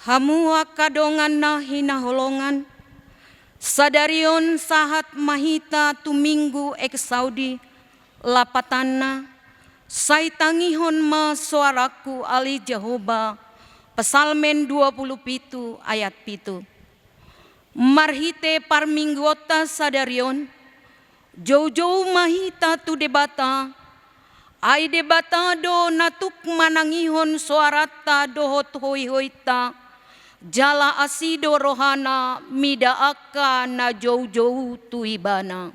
Hamua kadongan na hinaholongan, sadarion sahat mahita tuminggu ek Saudi, lapatana, saitangihon ma suaraku ali Jehovah, Pesalmen 27 ayat 7. Marhite parminggota sadarion, jauh-jauh mahita tu debata, ai debata do natuk manangihon suarata dohot hoi-hoita, jala asido rohana mida aka na jauh-jauh tu ibana.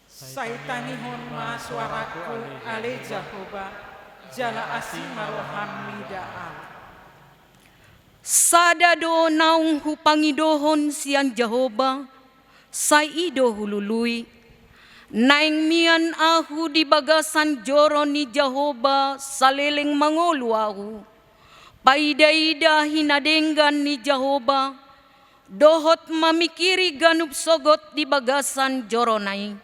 Saitangihon ma suaraku ale Jehovah, jala asima rohan mida al. Sadado naung hupangidohon siang Jehovah, saido hulului. Naing mian ahu di bagasan joro ni Jehovah, saleleng mangolu ahu. Paida-ida hinadenggan ni Jehovah, dohot mamikiri ganup sogot di bagasan joro nai.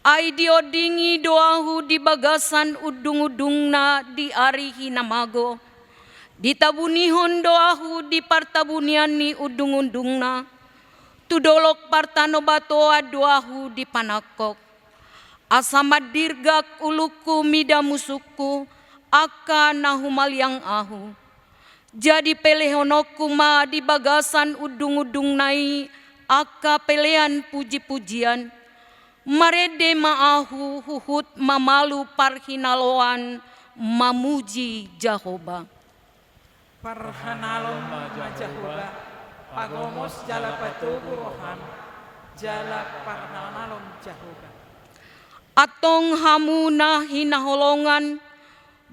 Ai diodingi doahu di bagasan udung-udungna di ari hinamago. Ditabunihon doahu di partabuniani udung-udungna, tudolok partano batoa doahu di panakok. Asamad dirgak uluku mida musuku, aka nahumal yang ahu. Jadi pelehonoku ma di bagasan udung-udung nai, aka pelean puji-pujian. Marede maahu huhut mamalu parhinaloan, mamuji Jehovah. Parhanalon ma Jehovah, pagomos jala patubu rohan, jala parhanalon Jehovah. Atong hamuna hinaholongan,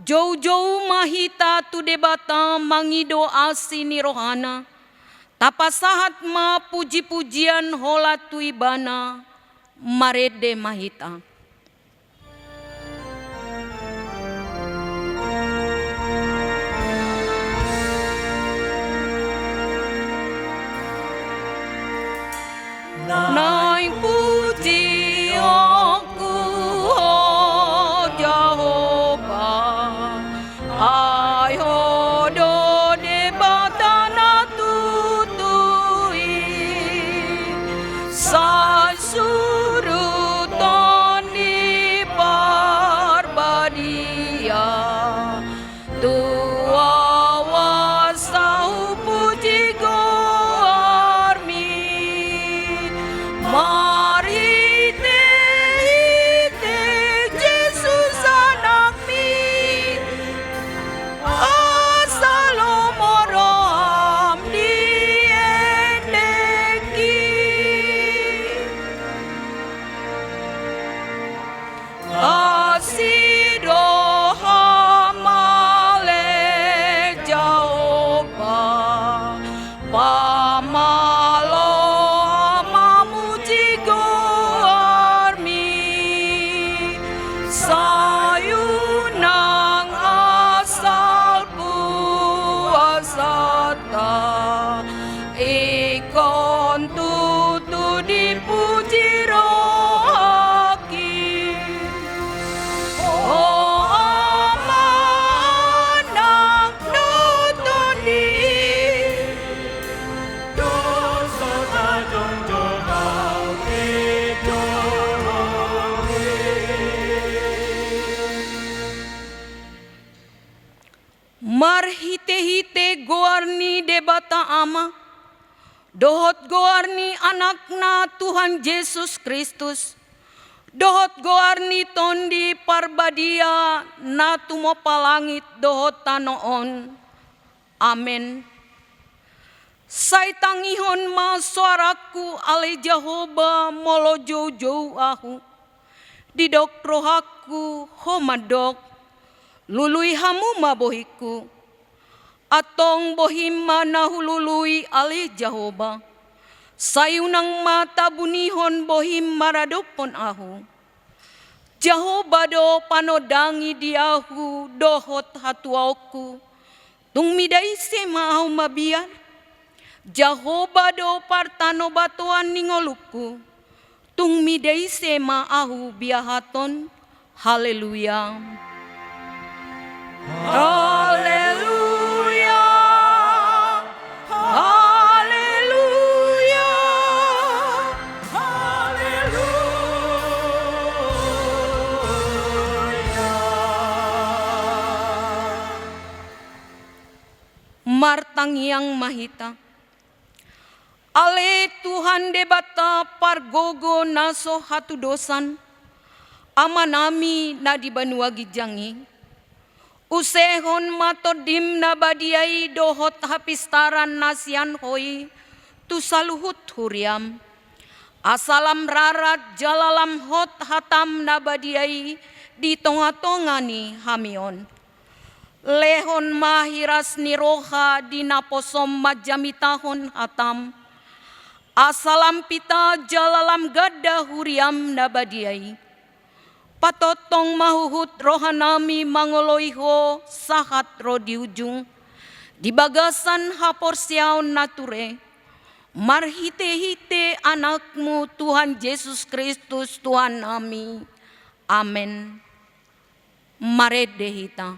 jauh-jauh mahita tu debata mangido asini rohana, tapasahat ma puji-pujian hola tu ibana, marede mahita. Naing puji aku, oh Jehovah, ayo do debata na tutui, sa suruton di parbadia, tua wasau puji Marhite-hite goarni debata ama, dohot goarni anakna Tuhan Yesus Kristus, dohot goarni tondi parbadia na tumo palangit dohot tanoon. Amen. Saitangihon ma suaraku ale Jehovah molo jauh-jauh ahu, didok rohaku homadok, lului hamu mabohiku, atong bohima nahulului ali Jehovah, sayunang mata bunihon bohim maradopon ahu. Jehovah do panodangi diahu dohot hatuauku, tung midai sema ahu mabiar. Jehovah do partano batuan ningoluku, tung midai sema ahu biahaton. Haleluya. Haleluya. martangiang mahita. Ale Tuhan debata pargogo naso hatu dosan, amanami na di banua gijangi. Usehon matodim na badiai dohot hapistaran nasian hoi, tu saluhut huriam. Asalam rarat jalalam hot hatam na badiai, di tonga-tongani hamion. Lehon mahiras niroha di naposom majamitahon hatam. Asalam pita jalalam gada huriam nabadiai. Patotong mahuhut rohanami mangoloiho sahat ro di ujung. Di bagasan haporsiaon nature. Marhite-hite anakmu Tuhan Yesus Kristus Tuhan kami. Amen. Marede hita.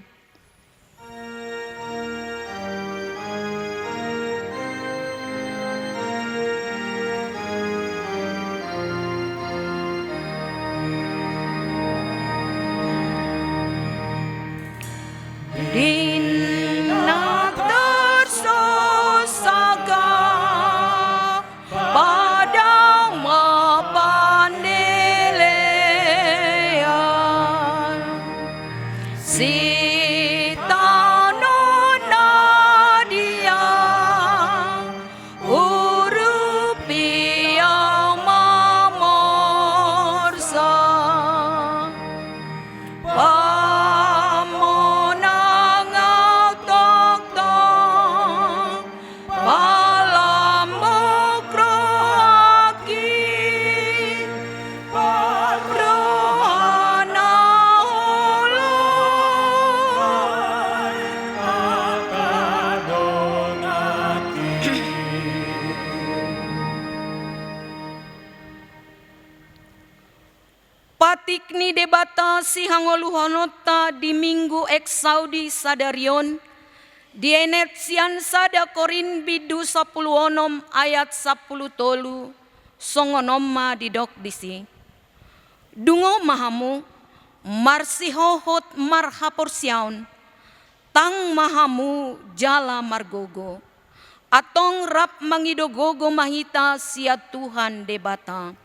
Patikni debata si hangoluhonota di minggu eksaudi sadarion, di enetian sada korin bidu 10 ayat 10 tolu, songonoma didok disi. Dungo mahamu, marsihohot marhaporsiaun, tang mahamu jala margogo, atong rap mangidogogo mahita sia Tuhan debata.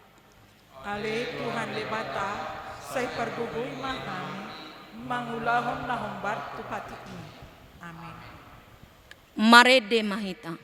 Ale Tuhan lebata, say pargugoy mahami, mangulahon na humbar tupatikmi. Amen. Marede mahita.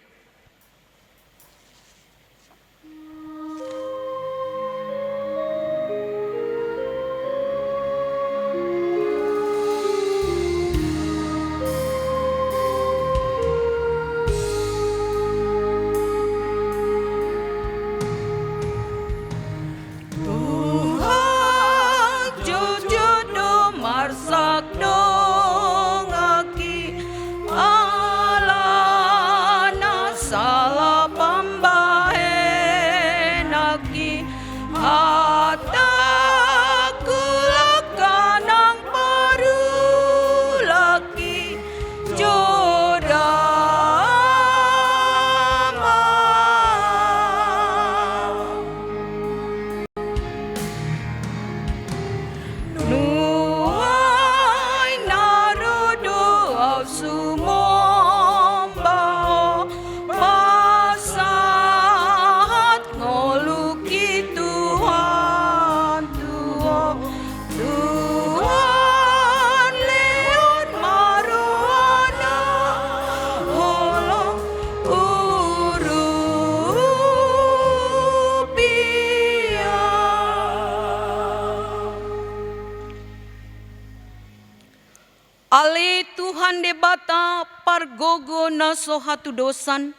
Ale Tuhan debata pargogo naso hatu dosan,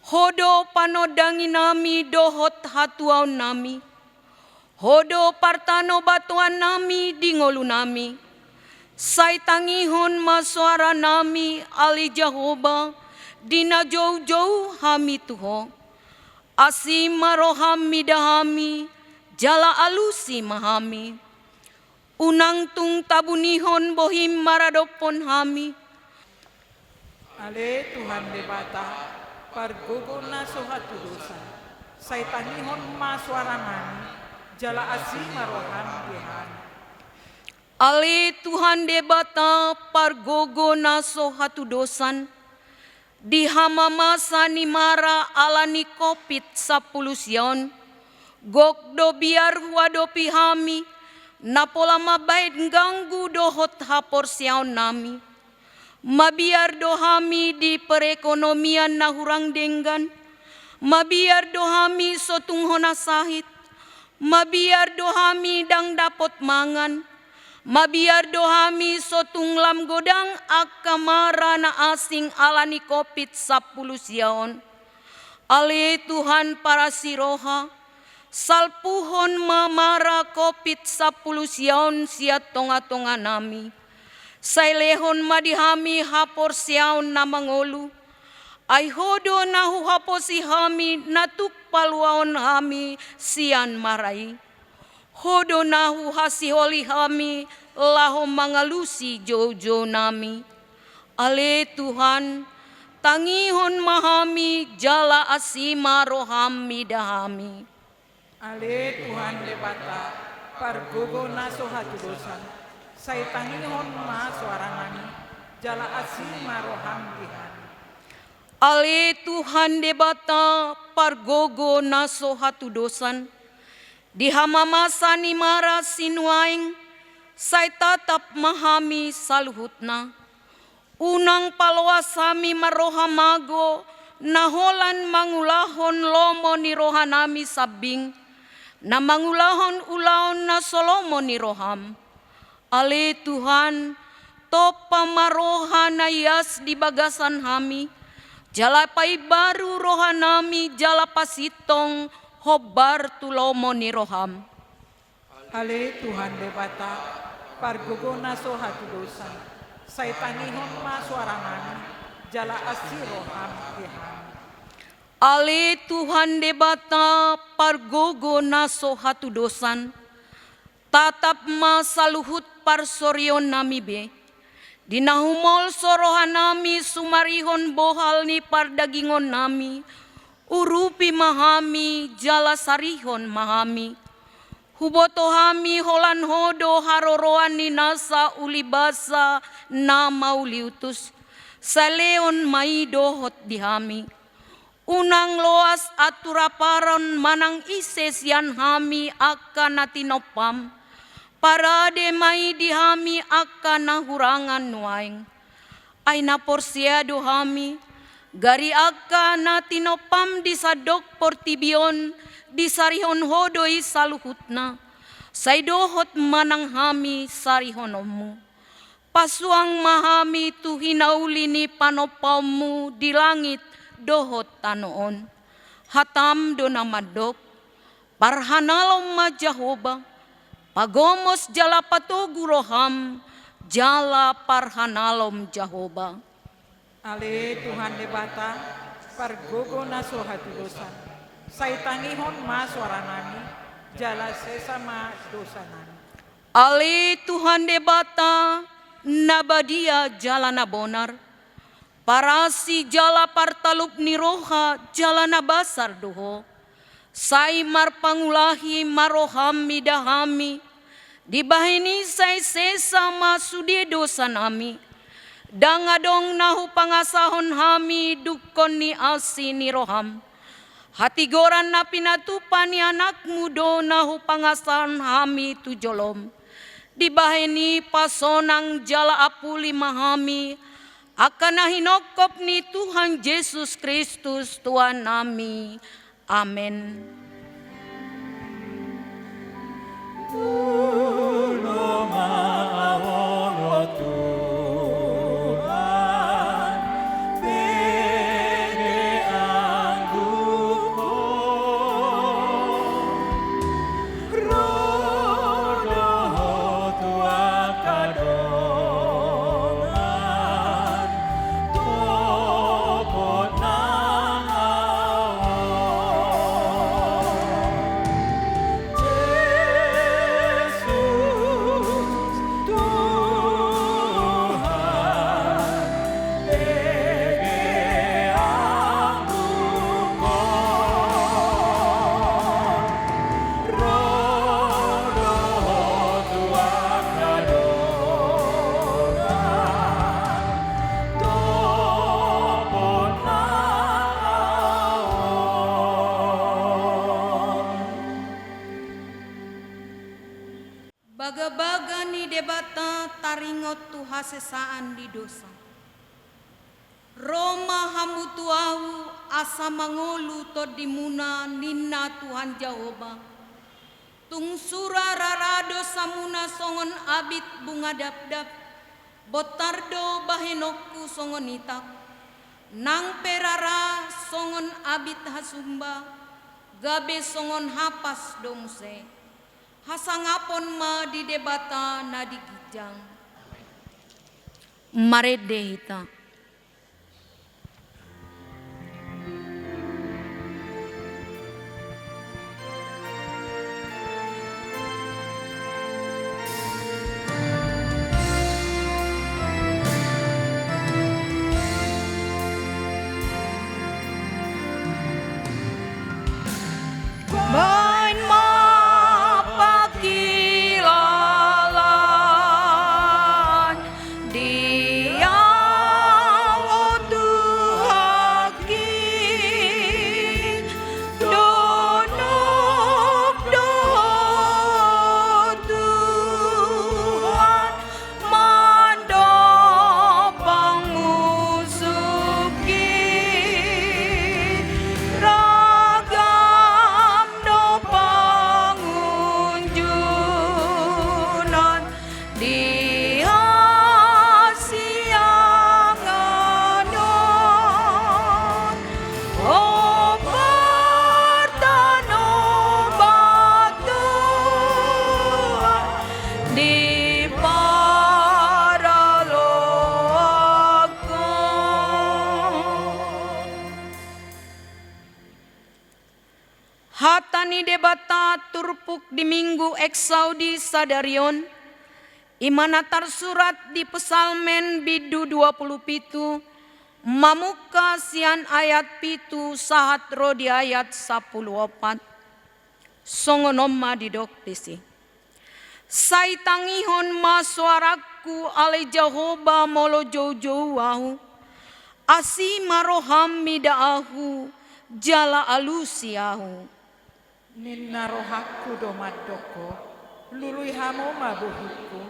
hodo panodangi nami dohot hatuau nami, hodo partano batuan nami dingolu nami, sai tangihon masuara nami ali Jahoba, dina jauh-jauh hami tuho, asima rohami dahami, jala alusi mahami, unang tung tabunihon bohim maradopon hami. Ale Tuhan debata, pargugo na suhatu dosa, say tanihon maswarangan, jala asima rohan dihan. Ale Tuhan debata pargogo naso hatu dosan, Di hamamasa ni mara alani kopit 10 sion. Gokdo biar huado pihami. Napola mabait ganggu dohot hapor sion nami. Mabiar dohami di perekonomian nahurang denggan. Mabiar dohami sotung hona sahit. Mabiar dohami dang dapot mangan. Mabiar dohami sotung lam godang akamara na asing alani kopit 10 sion. Ale Tuhan para siroha, salpuhon mamara kopit 10 sion sia tonga-tonga nami. Sailehon madihami hapor sion na mangolu. Ay hodo na huhaposi hami natuk paluaon hami sian marai. Hodo na huhasiholi hami laho mangalusi jojo nami. Ale Tuhan, tangihon mahami jala asima rohami dahami. Ale Tuhan lebata, pargogo naso hatudosan, say tangihon ma suaranani, jala asima roham dihan. Ale Tuhan debata pargogo naso hatudosan, di hamamasa ni mara sinuaing, say tatap mahami saluhutna. Unang palawasami marohamago, naholan mangulahon lomo ni rohanami sabing, na mangulahon ulaon na solomo ni roham. Ale Tuhan, topa maroha na yas di bagasan hami, jalapay baru rohanami jalapasitong hobar tulomo ni roham. Ale Tuhan lebata, pargogo naso hatudosan, say tangihon ma suaranani, jala asiro ham dihan. Ale Tuhan debata pargogo naso hatudosan, tatap ma saluhut parsoryon nami be, dinahumol sorohan nami sumarihon bohal ni pardagingon nami, urupi mahami jala sarihon mahami. Huboto hami holan hodo haroroan ni nasa ulibasa na mauliutus. Saleon mai dohot dihami. Unang loas aturaparon manang ises yan hami akan natinopam. Parade mai dihami akan nahurangan nuaing. Ay naporsiado hami. Gari akan natinopam di sadok portibion. Di sarihon hodoi saluhutna, say dohot manang hami sarihonomu. Pasuang mahami tu hinauli ni panopaumu di langit dohot tanoon. Hatam do namadok, parhanalom ma Jahoba, pagomos jala patogu roham, jala parhanalom Jahoba. Ale Tuhan lebata, pargogo naso hatudosan, say tangihon ma suaranani, jala sesama dosanani. Ale Tuhan debata nabadia jala nabonar, parasi jala partalup ni roha jala nabasar doho, say marpangulahi maroham midahami, dibahini say sesama sudie dosanami, dangadong nahu pangasahon hami dukon ni asi ni roham. Hatigoran na pinatupan ni anak mudo na hupangasan hami tujolom. Dibaheni pasonang jala apuli mahami. Akan nahinokop ni Tuhan Yesus Kristus Tuhan nami. Amen. Yesus Baga-baga ni debata taringot tu hasesaan di dosa. Roma hamutuahu asa mangolu to dimuna ninna Tuhan Jehova. Tung sura rarado samuna songon abit bunga dap-dap. Botardo bahenokku songon itak. Nang perara songon abit hasumba. Gabe songon hapas domse. Hasangapon ma di debata na di gijang. Marede hita. Bain mapakilalan Dia otuhaki Donok doh Tuhan mandopang musuki Ragam no pangunjunan di asianganon obat no batuan di paraloagon. Hatani debata turpuk di minggu eksaudi sadarion. Imanatar surat di pesalmen bidu 27. Mamuka sian ayat pitu sahat rodi ayat 14. Songonoma didok disi. Saitangihon ma suaraku ale Jehova molo jauh-jauh wahu. Asi maroham midaahu jala alusiahu. Ninna rohaku domadoko, lului hamo mabuhiku,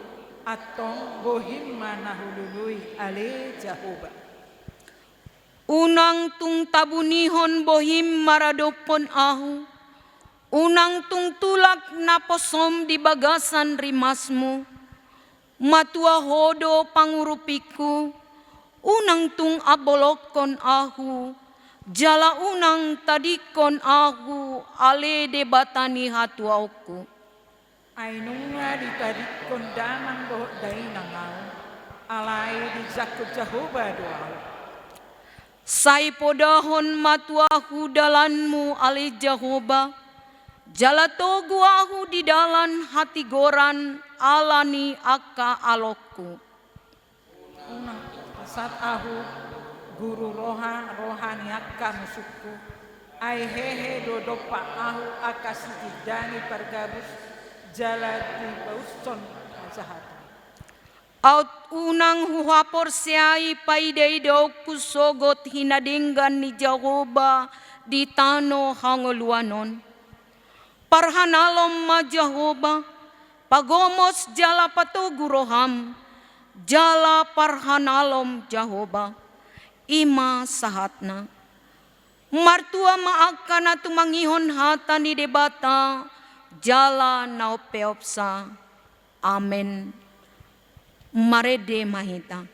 atong bohim manahu lului ale Jahoba. Unang tung tabunihon bohim maradopon ahu. Unang tung tulak naposom di bagasan rimasmu. Matua hodo pangurupiku. Unang tung abolokon ahu. Jala unang tadikon ahu ale debatani hatuauku. Ainunga ditarik kondanang boh dainangau, alai di zakut Jahoba doau. Sai podahon matuahu dalanmu ale Jehova. Jala togu ahu di dalan hati goran alani aka alokku. Unang saat ahu guru rohani akka musuku. Ai hehe dodopa ahu akasididani pergabus jalati bauson jahat. Aut unang huhapor siai paidai dauku sogot hinadinggan ni Jehova di tano hangoluanon. Parhanalom ma Jehova, pagomos jala patugu roham, jala parhanalom Jehova, ima sahatna. Martua maakana tumangihon hata ni debata, jala naupeopsa. Amen. Marede mahita.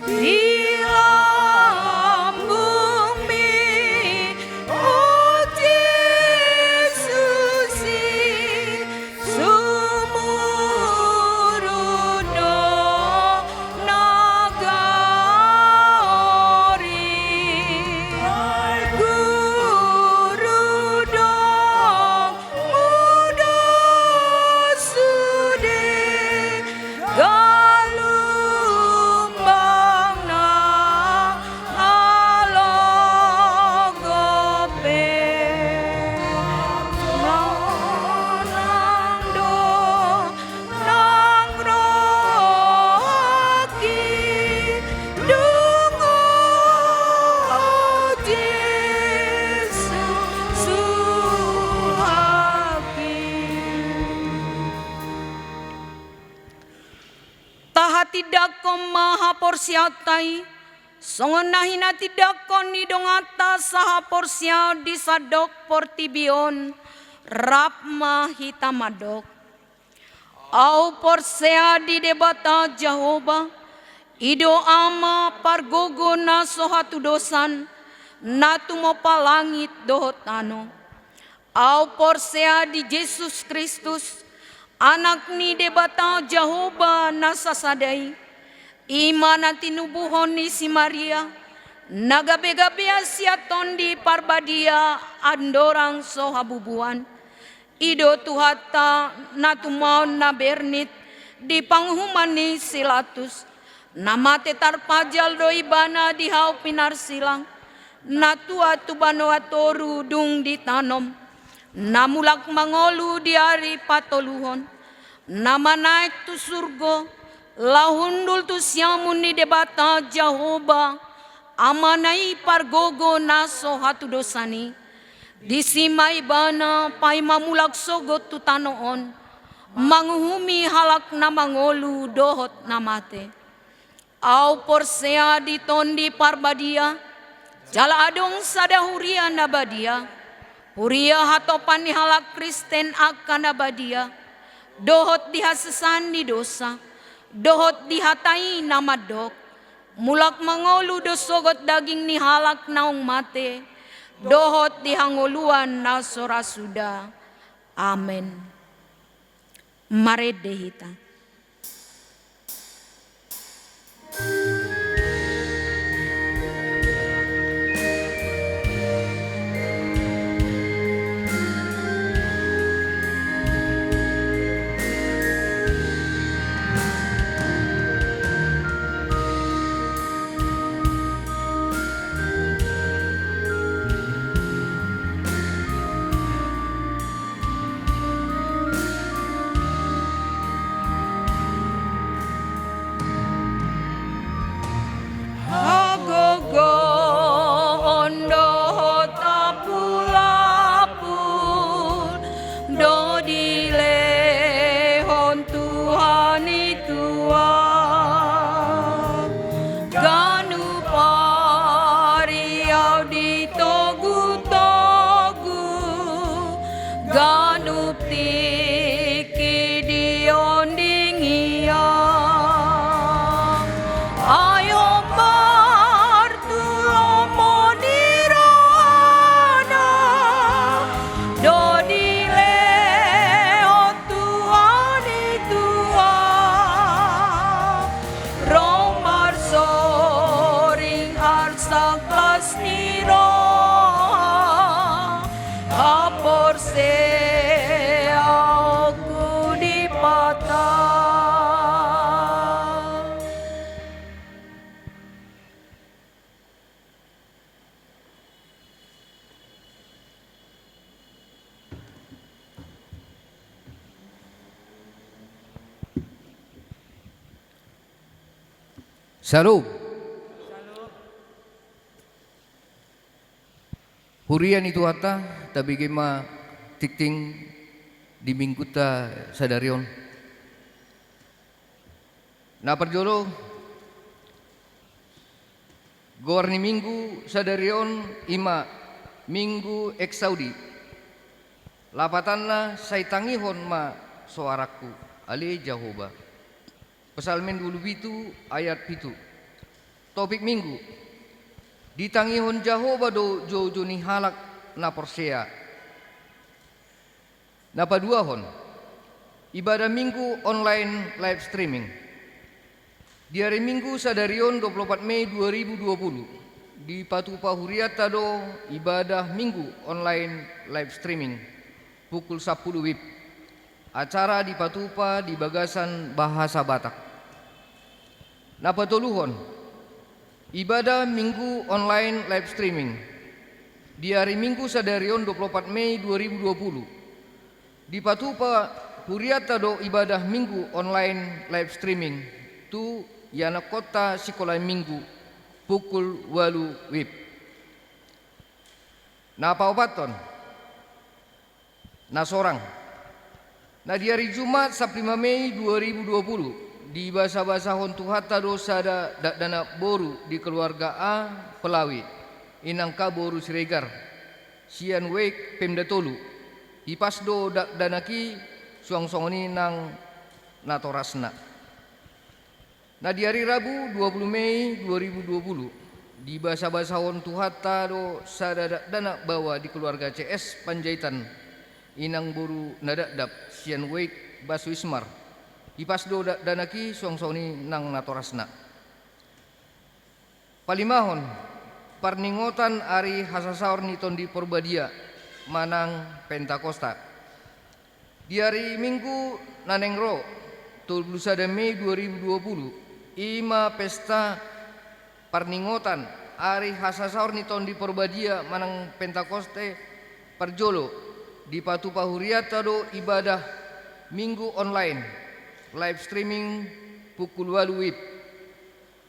Di lambung mi uji ko maha porsiatai, songon nahina tidak kon ni dongata saha porsia disadok portibion, rapma hitamadok. Au porsea di debata Jehovah, ido ama pargogo na sohatu dosan, natumo palangit dohotano. Au porsea di Yesus Kristus, anak ni debata Jehovah na sasadai, imana tinubuhon ni si Maria, nagabe-gabea siaton di parbadia andorang sohabubuan. Ido tuhata natumaon na bernit di panghumani silatus, namate tarpajal do ibana di hau pinar silang, natua tubano atoru dung ditanom, namulak mangolu di hari patoluhon, nama naik tu surgo, lahundul tu siamun di debata Jehovah, amanai pargogo naso hatu dosani. Disimai bana pai mamulak sogot tu tanoon, manguhumi halak na mangolu dohot namate. Au porsea di tondi parbadia, jala adong sadahuria nabadia, puria hatopan ni halak Kristen akan nabadia, dohot dihasesan di dosa, dohot dihatai namadok, mulak mangolu do sogot daging ni halak naung mate, dohot dihangoluan na sorasuda. Amen. Mare dehita. Salam. Hurian itu hata tapi gema tikting di minggu ta sadarion. Na perjolo gorni minggu sadarion ima minggu eksaudi. Lapatanna saitangihon ma suaraku ali Jehovah. Pesalmen 27 ayat 7. Topik minggu. Ditangihon Jehovah do jojo ni halak na porsea. Na paduahon. Ibadah minggu online live streaming. Di hari minggu sadarion 24 Mei 2020 di Patupa Huriata do ibadah minggu online live streaming pukul 10 WIB. Acara di Patupa di Bagasan Bahasa Batak. Napatuluhon ibadah minggu online live streaming di hari minggu sadarion 24 Mei 2020 di Patupa Huriata do ibadah minggu online live streaming tu yana kota sekolah minggu pukul 8 WIB. Napa obaton? Na sorang. Nah di hari Jumat 15 Mei 2020 di bahasa hontu hatta do sada dana boru di keluarga A Pelawi inang ka boru Siregar sian wek Pemda Tolu ipas do danaki suang-songoni nang natorasna. Nah di hari Rabu 20 Mei 2020 di bahasa hontu hatta do sada dana bawa di keluarga CS Panjaitan inang boru nadadap sian wek Basu Ismar ipas do danaki suang-songoni nang natorasna. Palimahon parningotan ari hasasaur niton di Porbadia manang Pentakosta. Di hari Minggu nanengro 21 Mei 2020 ima pesta parningotan ari hasasaur niton di Porbadia manang Pentakoste Parjolo di Patu Pahuriata do ibadah Minggu online live streaming pukul 8 WIB.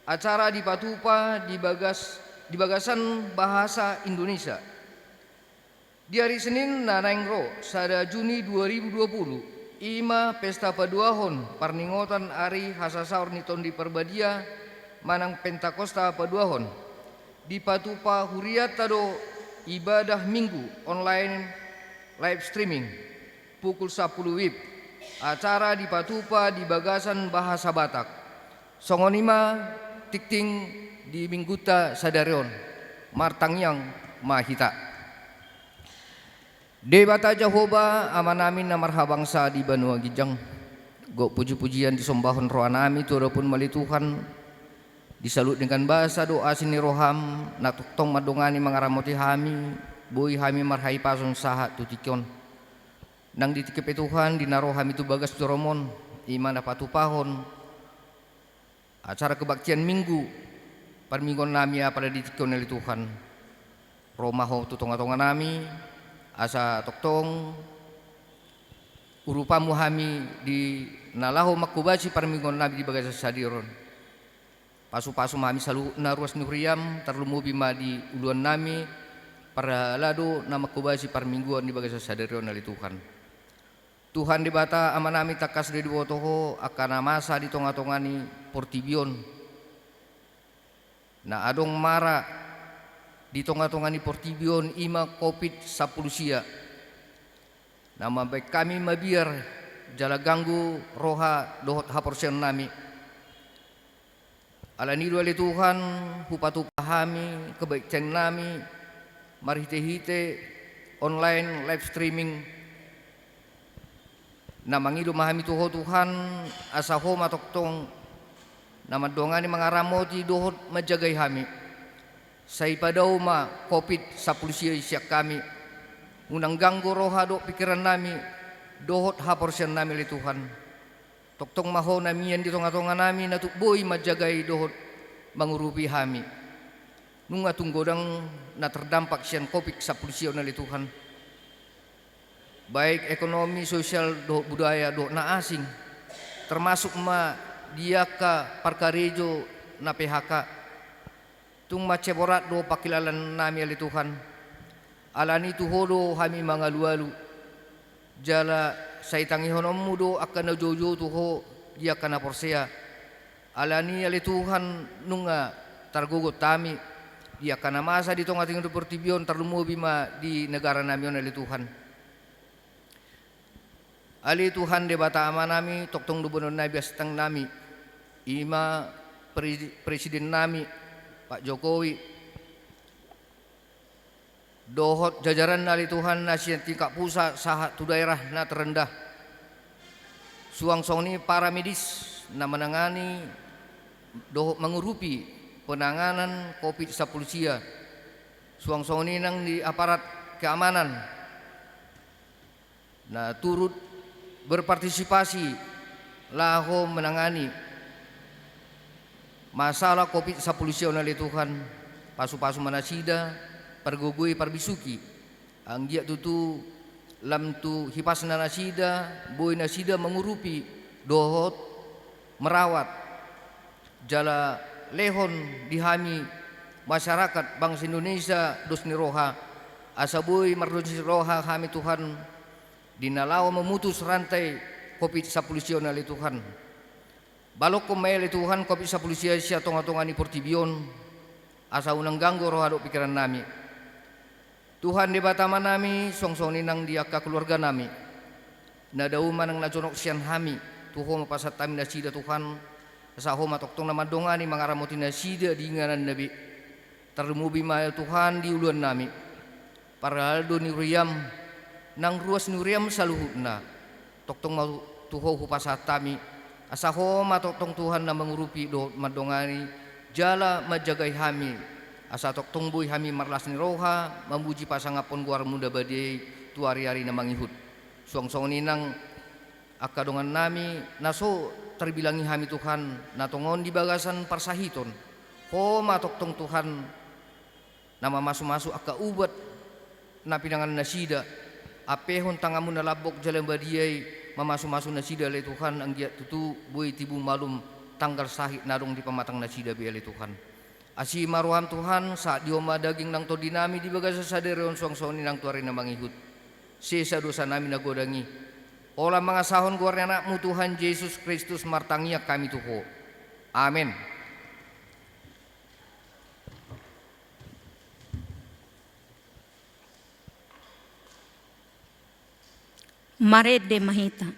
Acara di Patupa di bagasan bahasa Indonesia. Di hari Senin nanengro sada Juni 2020 ima pesta paduahon parningotan ari hasasaur niton di Perbadia manang Pentakosta paduahon di Patupa Huriata do ibadah Minggu online live streaming pukul 10 WIB. Acara di Patupa di bagasan bahasa Batak. Songonima tikting di Mingguta Sadarion Martangyang Mahita. Debata Jehovah amanamin na marhabangsa di Banua Gijang. Go puji-pujian disombahon roh anami turapun malituhan. Disalut dengan bahasa doa sini roham natuktong madongani mangaramoti hami boy hami marhai pason saha tutikyon. Nang ditikip Tuhan dinaroham itu bagas turomon imana patupahon acara kebaktian Minggu parminggon nami pada ditikon oleh Tuhan romaho tutonga-tonga nami asa toktong urupamu hami di nalaho makubaci parminggon nami di bagas sadiron pasu-pasu mami salu naruas nuriam terlumu bima di uluan nami para lado nama kubaci parmingguan di bagas sadiron oleh Tuhan. Tuhan di bata amanami takas di wotoho akan masa di tonga-tongani portibion. Na adong mara di tonga-tongani portibion ima COVID 10 sia. Nama baik kami mabiar jala ganggu roha dohot haporsen nami. Alani oleh Tuhan hupatu pahami kebaikan nami marhite-hite online live streaming. Namangido mahami tuho Tuhan asaho matoktong nama dongani mangaramoti dohot majagai hami saipadaw ma COVID 10 siya kami unang ganggo roha do pikiran nami dohot haporsian nami li Tuhan toktong maho namian di tonga-tonga nami natukboy majagai dohot mangurupi hami nunga tunggodang na terdampak sian COVID 10 siya na li Tuhan baik ekonomi, sosial, do budaya, do na asing termasuk ma diaka parkarejo na PHK tung maceborat do pakilalan nami ali Tuhan alani tuhodo hami mangalu-alu jala saitangi honomu do akan jojo tuho diaka na porsea alani ali Tuhan nunga targogot tami diaka na masa di tonga-tonga do portibion terlumu bima di negara nami ali Tuhan. Ali Tuhan de bata amanami toktong dubonon nabi astang nami ima presiden nami Pak Jokowi dohot jajaran ali Tuhan nasian tingkat pusat sahat tu daerah na terendah suang songni para medis na menangani dohot mengurupi penanganan COVID 10 sia suang songni nang di aparat keamanan na turut berpartisipasi laho menangani masalah COVID 10 sia oleh Tuhan pasu-pasu manasida pergugui parbisuki anggia tutu lam tu hipasna nasida boy nasida mengurupi dohot merawat jala lehon dihami masyarakat bangsa Indonesia dosni roha asaboy mardosi roha kami Tuhan dinalawa memutus rantai COVID 10 sia oleh Tuhan Balok kumele Tuhan kau bisa polisi sia tonga-tongani portibion asa unang ganggu roh aduk pikiran nami. Tuhan di batama nami song-song ninang di akka keluarga nami. Nada uman ang naconok sian hami. Tuho mapasat kami nasida Tuhan. Asa ho matoktong na madongani mangaramuti nasida di ngaran nabi. Termubi maya Tuhan di uluan nami. Para aldo ni Riyam nang ruas ni Riyam saluhutna. Toktong mau tuho hupasat kami. Asa ho matoktong Tuhan na mengurupi do madongani jala majagai hami. Asa toktong boy hami marlas ni roha memuji pasangapon guar muda badai tu hari-hari na mangihut. Suang-suang ninang akadongan nami naso terbilangi hami Tuhan natongon di bagasan parsahiton. Ho matoktong Tuhan nama masu-masu akka ubat na pinangan nasida. Apehon tangamu na labok jalan badiai mamasu-masu nasida le Tuhan ang giat tutu boy tibu malum tanggal sahih narong di pamatang nasida biale Tuhan. Asi maruham Tuhan saat dioma daging nang to dinami di bagasa sadereon suang-suang ninang tuari na mangihut. Sesa dosa nami nagodangi. Olah mangasahon guarnya anakmu Tuhan Yesus Kristus martangia kami tuho. Amin. Mare de Mahita.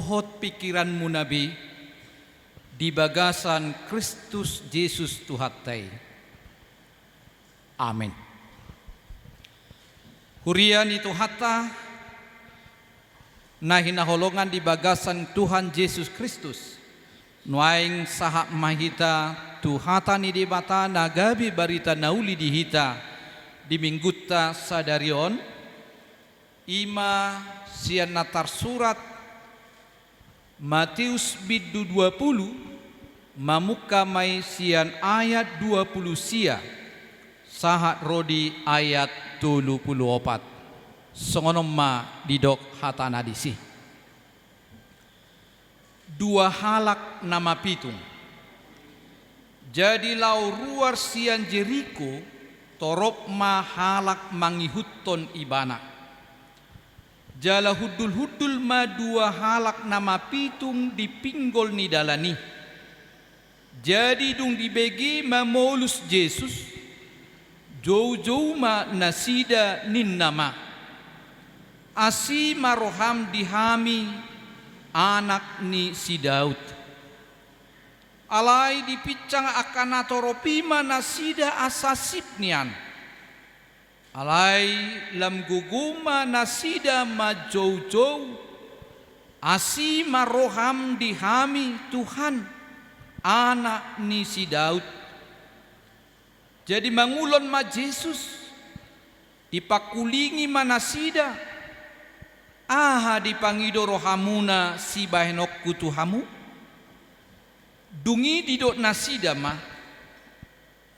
Hot pikiranmu Nabi di bagasan Kristus Yesus Tuhatai. Amin. Hurian itu hatta nahinaholongan di bagasan Tuhan Yesus Kristus. Nuaing sahak mahita tuhata ni di bata nagabi barita nauli di hita di minggutta sadarion ima sian natar surat Matius bidu 20 mamuka mai sian ayat 20 sia sahat rodi ayat 34 songonom ma didok hatana disi dua halak nama pitung jadi lau ruar sian Jeriko torop ma halak mangihutton ibana jala hudul-hudul ma dua halak nama pitung dipinggol ni dalani. Jadi dung dibegi ma molus Yesus jauh-jauh ma nasida nin nama. Asi maroham dihami anak ni si Daud. Alai dipicang akan atoropima nasida asasip nian. Alai lam guguma nasida majou-jou asi maroham dihami Tuhan anak ni si Daud. Jadi mangulon ma Yesus dipakulingi manasida aha dipangido rohamuna si bahenok kutuhamu dungi didok nasida mah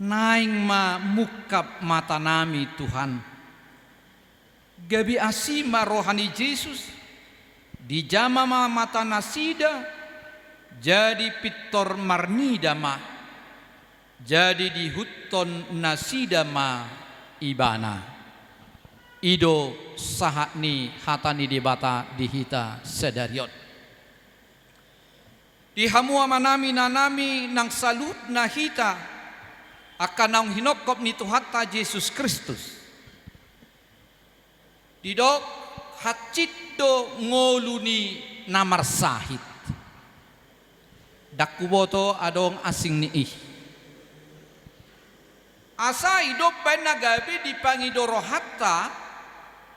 naing ma mukap mata nami Tuhan. Gabi asima rohani Yesus di jama mata nasida jadi pitor marnida ma jadi di huton nasida ma ibana ido sahakni hatani debata dihita sedariot di hamua manami nanami nang salut na hita akan nang hinokop ni Tuhata Yesus Kristus didok hacitdo ngoluni namar sahit dakuboto adong asing ni ih asa hidup nagabi di pangidoro hatta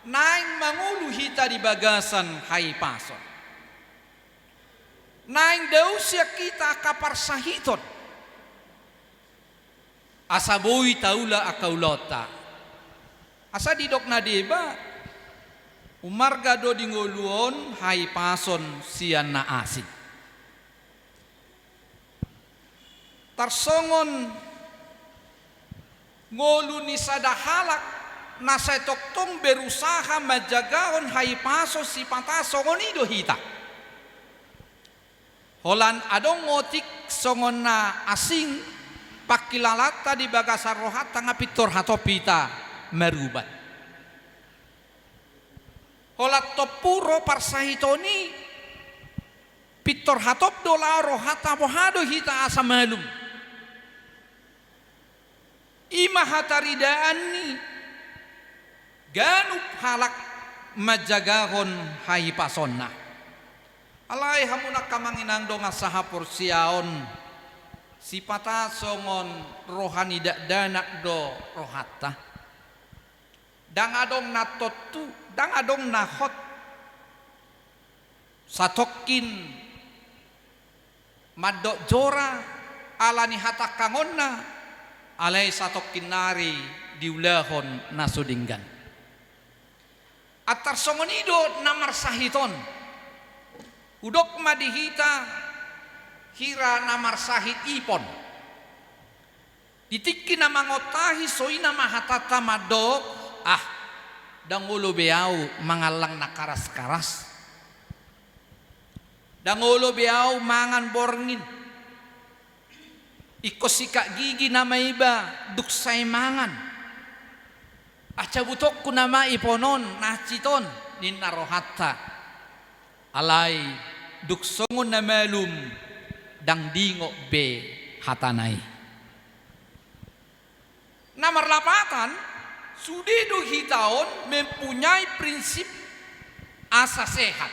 naing mangulu hita di bagasan hai pason naing dausya kita kapar sahiton asa boi taula akaulota asa didok nadeba umarga do dingoluon hai pason sian na asing tarsongon ngolu ni sadahalak nasa toktong berusaha majagaon hai paso si pata songon ido hita holan adong ngotik songon na asing pakilalata di bagasar rohat tanga pitor hatopita merubat holat topuro parsahitoni pitor hatop dola rohata bohado hita asa malum ima hataridaan ni ganup halak majagahon hai pasonna alai hamunak kamanginang donga saha porsiaon sipata songon rohani danak do rohata dang adong natotu dang adong nahot satokin madok jora alani hata kangonna alai satokin nari diulahon nasudinggan atar songonido namar sahiton udok madihita hira namar sahit ipon ditiki nama ngotahi soina mahatata madok dangulo beau mangalang na karas-karas dangulo beau mangan borngin iko sikak gigi nama iba duksay mangan aca butok ku nama iponon naciton nin narohata alai duksongon na malum dang dingo be hatanai namar lapatan sudedo hitaon mempunyai prinsip asa sehat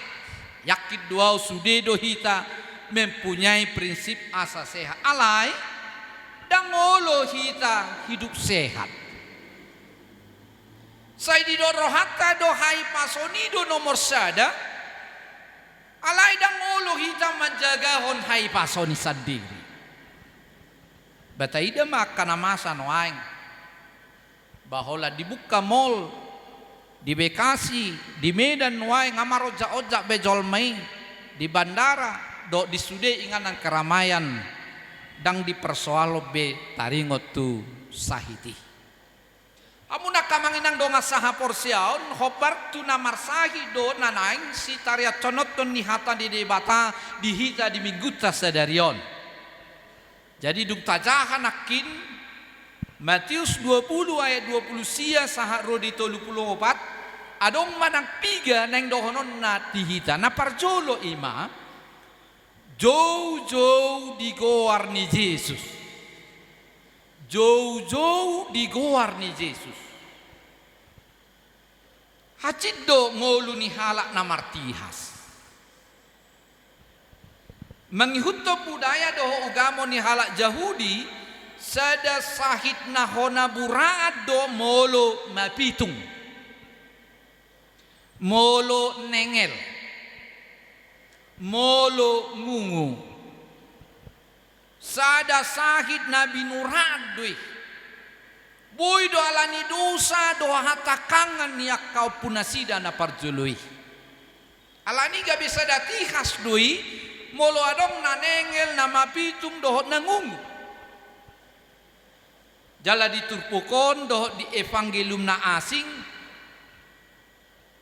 yakit duau sudedo hita mempunyai prinsip asa sehat alai dangolo hita hidup sehat sai di do rohata do hai pasonido nomor sada alai dangolo hita menjagahon hai pasoni sendiri bataida makana masa noaing bahola dibuka mall di Bekasi di Medan wae ngamar ojak-ojak bejol mai di bandara do disude inganan keramaian dang dipersoalo be taringot tu sahiti amuna kamanginang donga saha porsiaon hobar tu namar sahi do nanaing si taria conoton ni hata di debata dihita di mingguta sadarion jadi dung tajahan akin Matius 20 ayat 20 sia saha rodi 34 adong manang piga neng dohonon na dihita na parjolo ima jauh-jauh digoar ni Yesus jauh-jauh digoar ni Yesus haciddo ngolu ni halak na martihas mengihutto budaya doho ugamo ni halak Yahudi sada sahit nahona buraad do molo mapitung molo nengel molo ngungu sada sahit na binuraad boy do alani dosa do hatakangan niya kau punasida na parjului alani ga bisa datihas dui molo adong na nengel na mapitung dohot na ngungu jala diturpukon doh di evangelium na asing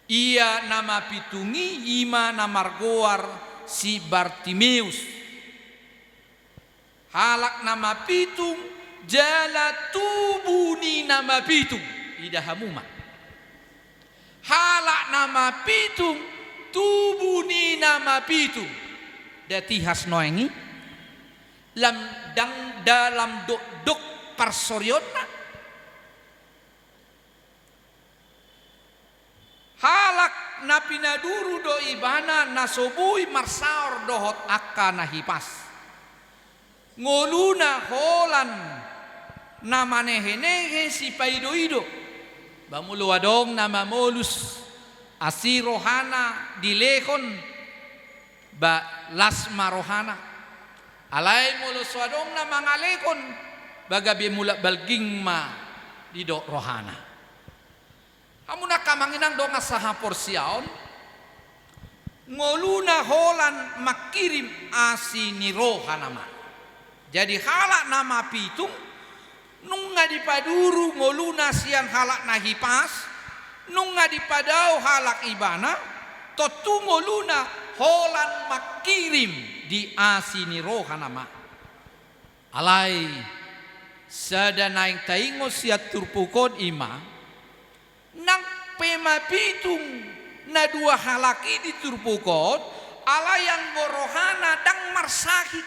ia nama pitungi ima namar goar si Bartimeus halak nama pitung jala tubuni nama pitung idahamuma halak nama pitung tubuni nama pitung dati hasnoengi dalam dok parsoryonna halak napinaduru do ibana nasobui marsaor dohot akka nahipas ngoluna holan namanehenehe si paidoido bamulu wadong nama molus asirohana dilehon ba lasma rohana alai mulus wadong nama ngalekon bagabi mula balging ma didok rohana hamuna kamanginang do ngasaha porsiaon ngoluna holan makirim asini rohana ma jadi halak nama pitung nunga dipaduru ngoluna sian halak nahipas nunga dipadau halak ibana totu ngoluna holan makirim di asini rohana ma alai sada naing taingo siat turpukon ima nang pema pitung na dua halaki di turpukon ala yang gorohana dang marsahit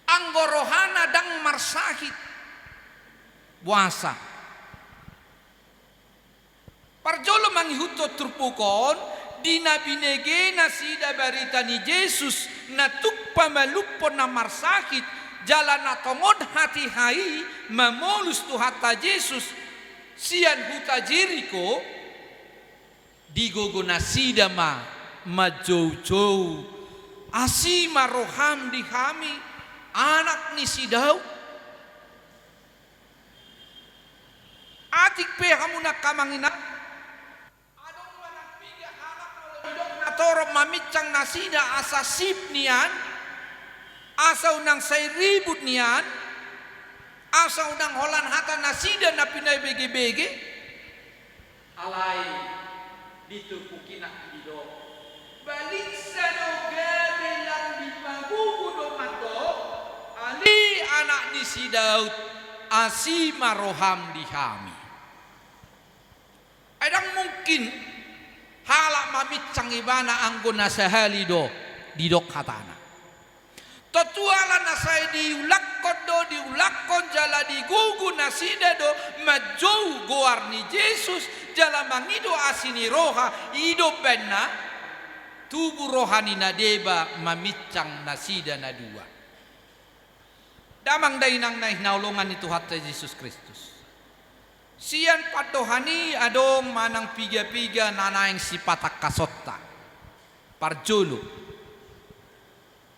ang gorohana dang marsahit puasa parjolo manghihuto turpukon dina binege nasida barita ni Jesus na tukpa malupon na marsahit jalan atongod hati hai mamolus tu hatta Jesus sian huta Jeriko digogo nasida majou-jou asima roham di kami anak ni si Daud atik pe hamuna kamangina adong manang piga halak molodok natoro mamicang nasida asa sip nian asa unang say ribut nian asa unang holan hata nasida na pinay bege-bege alay dito kukinak dido balik sa dogabe lang di pagugudo mato ali anak ni si Daud asima roham di kami adang mungkin halak mamicang ibana anggo nasahalido didok hatana totuala nasai diulakon jala digugu nasida do majou goar ni Jesus jala mangido asini roha ido benna tubuh rohani nadeba mamicang nasida na dua damang dainang naih naulungan itu hatta Yesus Kristus sian patohani adong manang piga-piga nanaing sipatak kasotta parjolo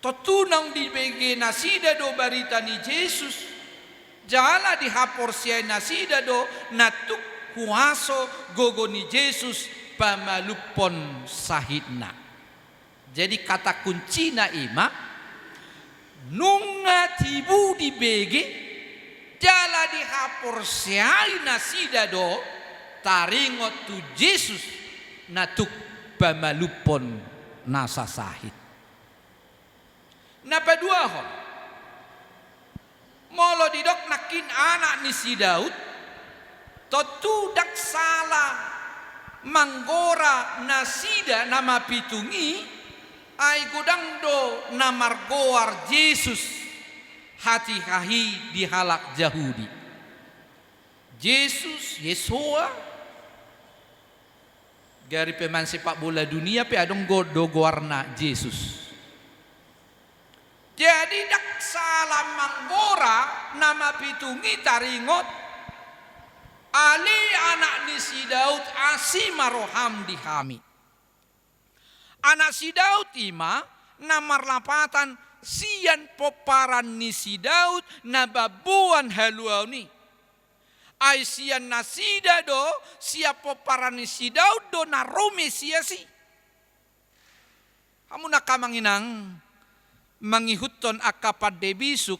totunang di bege nasida do barita ni Jesus jala di hapor siya nasida do natuk kuaso gogo ni Jesus pamalupon sahidna jadi kata kunci na ima nunga tibu di bege jala di hapor siya nasida do taringot tu Jesus natuk pamalupon nasa sahid napaduahon molo didok nakin anak ni si Daud totu dak salah manggora nasida nama pitungi ay gudang do namar goar Jesus hati kahi di halak Yahudi Jesus Yesua gari peman sepak bola dunia pe adong do goarna Jesus jadi dak salam manggora nama pitungi taringot ali anak ni si Daud asima roham di kami anak si Daud ima namar lapatan sian poparan ni si Daud nababuan haluau ni ay sian nasida do siap poparan ni si Daud do narome siasi kamu nakamanginang mangihuton akapad debisuk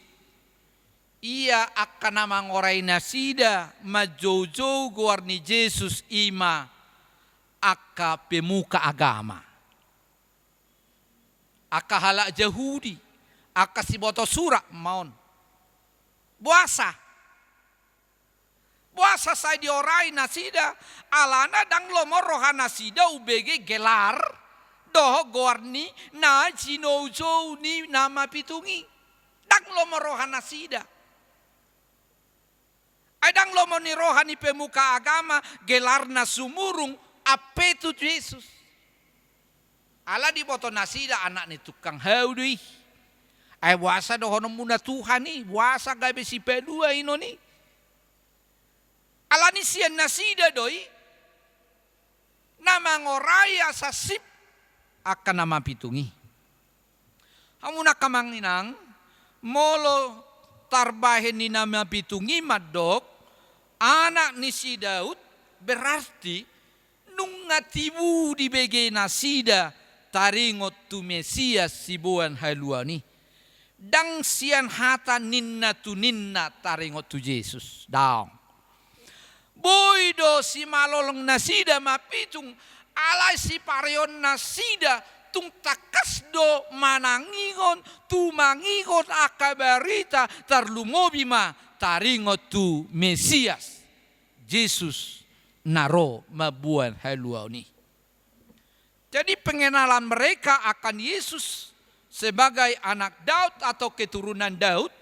ia akan mangorai nasida majojo guarni Jesus ima aka pemuka agama. Aka halak Yahudi, aka si boto surak maun. Puasa saya diorai nasida alana dang lomo roha nasida ubege gelar doh guarni na jinojo ni nama pitungi dang lomo roha nasida. Adang lomo ni rohani pemuka agama gelarna sumurung apa itu Yesus. Ala di boto nasida anak ni tukang haudui. Ay wasa dohono muna Tuhan ni wasa gabe si pedua ino ni. Ala ni sian nasida doi. Nama ngoraya sasip akan nama pitungi. Hamuna kamanginang molo tarbahin ni nama pitungi madok. Anak ni si Daud berarti nungatibu di bege nasida taringot tu Mesias si buan haluani. Dang sian hata ninna tu ninna taringot tu Yesus. Daong. Boydo si malolong nasida mapitung alai si parion nasida tung takas do manangingon tu mangingon akabarita tarlumobima taringot tu Mesias Yesus naro mabuan haluani. Jadi pengenalan mereka akan Yesus sebagai anak Daud atau keturunan Daud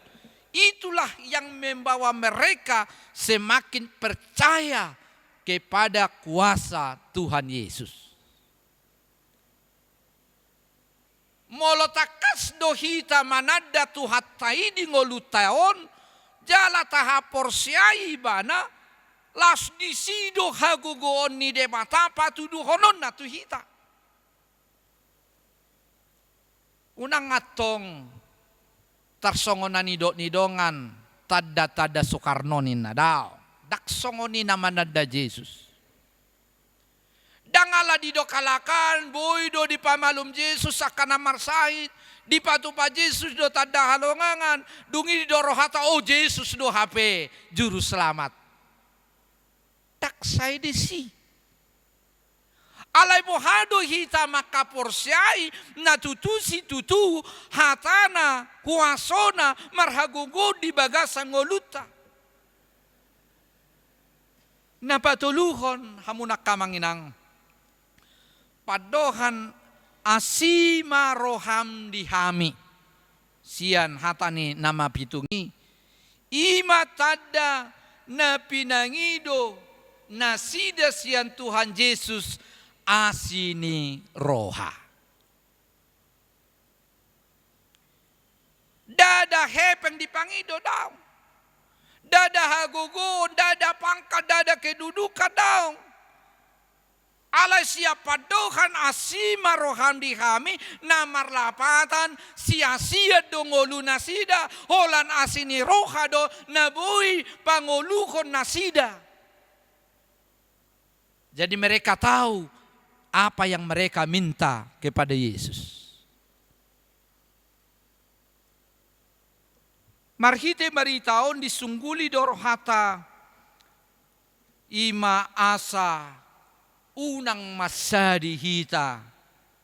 itulah yang membawa mereka semakin percaya kepada kuasa Tuhan Yesus. Molotakas dohita manada tuhatai di ngolutaon jala tahapor siai bana las disido hagugoon ni demata patuduhonon na tuhita. Unang ngatong tarsongonan nidongan tada Soekarno ni nadao. Daksongoni naman nada Jesus. Dangala didokalakan, boydo di pamalum Jesus akan namarsahit, di patupa Jesus do tada halongangan, dungi do rohata, oh Jesus do HP, juru selamat. Tak saya desi. Alay bohado hita makaporsyai, natutusi tutu, hatana, kuasona, marhagugo di bagasan ngoluta. Napatuluhon hamunak kamanginang. Padohan asima roham dihami. Sian hatani nama pitungi. Ima tada na pinangido nasida sian Tuhan Yesus asini roha. Dada hepeng dipangido daw. Dada hagugo, dada pangkat, dada kedudukan daw. Alay siapa dohan asima roham dihami namar lapatan sia-sia dongolu nasida holan asini roha do nabui pangoluhon nasida. Jadi mereka tahu apa yang mereka minta kepada Yesus. Marhite maritaon disungguli dorohata ima asa unang masadi hita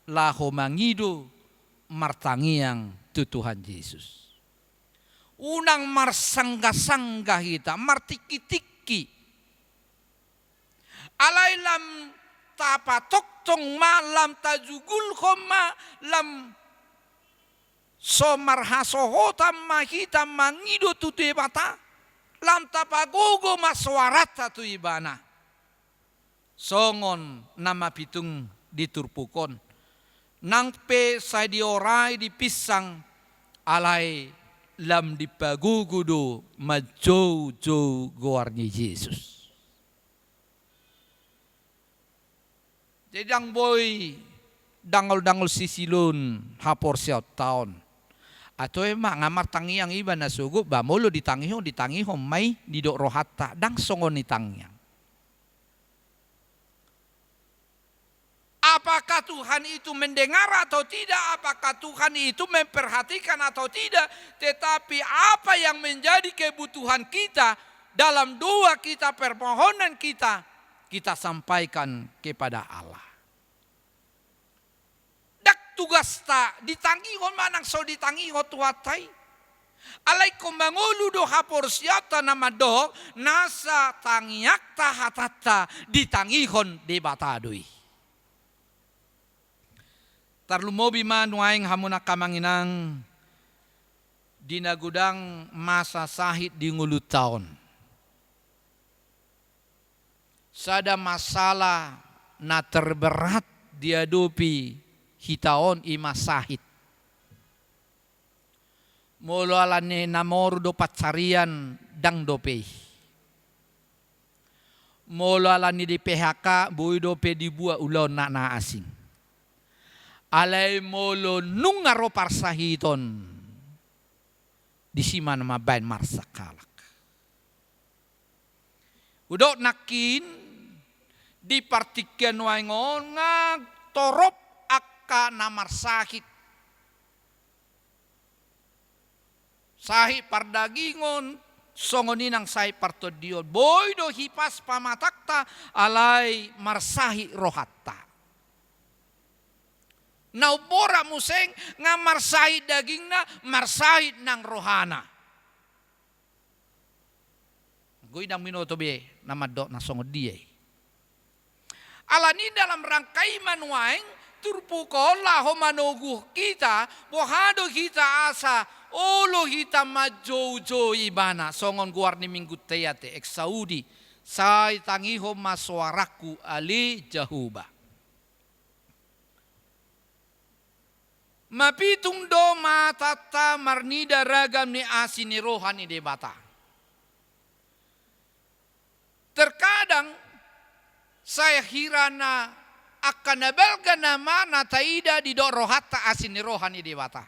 laho mangido martangiang tu Tuhan Yesus. Unang marsangga-sangga hita martiki-tiki. Alailam tapatoktong malam tajugul koma lam somarhasohotam mahita mangido tu ibata lam tapagogo maswarata tu ibana. Songon nama pitung diturpukon. Nangpe saya diorai dipisang alai lam dipagugudo majojo goarni Yesus. Jadi dang boy dangol sisilun hapor siat taon. Atau emang ngamar tangiang iba nasugo ba molo ditangihon mai didok rohata dang songon ditangiang. Apakah Tuhan itu mendengar atau tidak, apakah Tuhan itu memperhatikan atau tidak, tetapi apa yang menjadi kebutuhan kita dalam doa kita, permohonan kita, kita sampaikan kepada Allah. Dak tugas ta ditangihon manang so ditangihon tuatai. Alaikum mangulu do haporsiata nama do nasa tangiak tahatata ditangihon debatadui. Tarlumobi manuaing hamuna kamanginang dinagudang masa sahid di ngulu tahun. Sada masalah na terberat diadupi hitaon ima sahid. Molo alane namor do patsarian dang dope. Molo alani di PHK bui dope dibuat ulon na asing. Alay molo nung ngaro parsahiton di siman mabain marsakalak. Udok nakin di partikian waingon nga torop akka namar sahit. Sahit pardagingon songoninang sahit partodion. Boy do hipas pamatakta alay marsahi rohatta. Naupora museng nga marsahid daging na marsahid ng rohana. Goy nang minuto be namaddo na songod diye. Alani dalam rangkai manuaing turpukol laho manuguh kita bohado kita asa olo kita majojo ibana songon guar ni minggu teyate ek Saudi say tangiho maswaraku ali jahuba. Mapitung do matata marnida ragam ni asini rohani debata. Terkadang saya hirana akan nabelga nama na taida di do rohata asini rohani debata.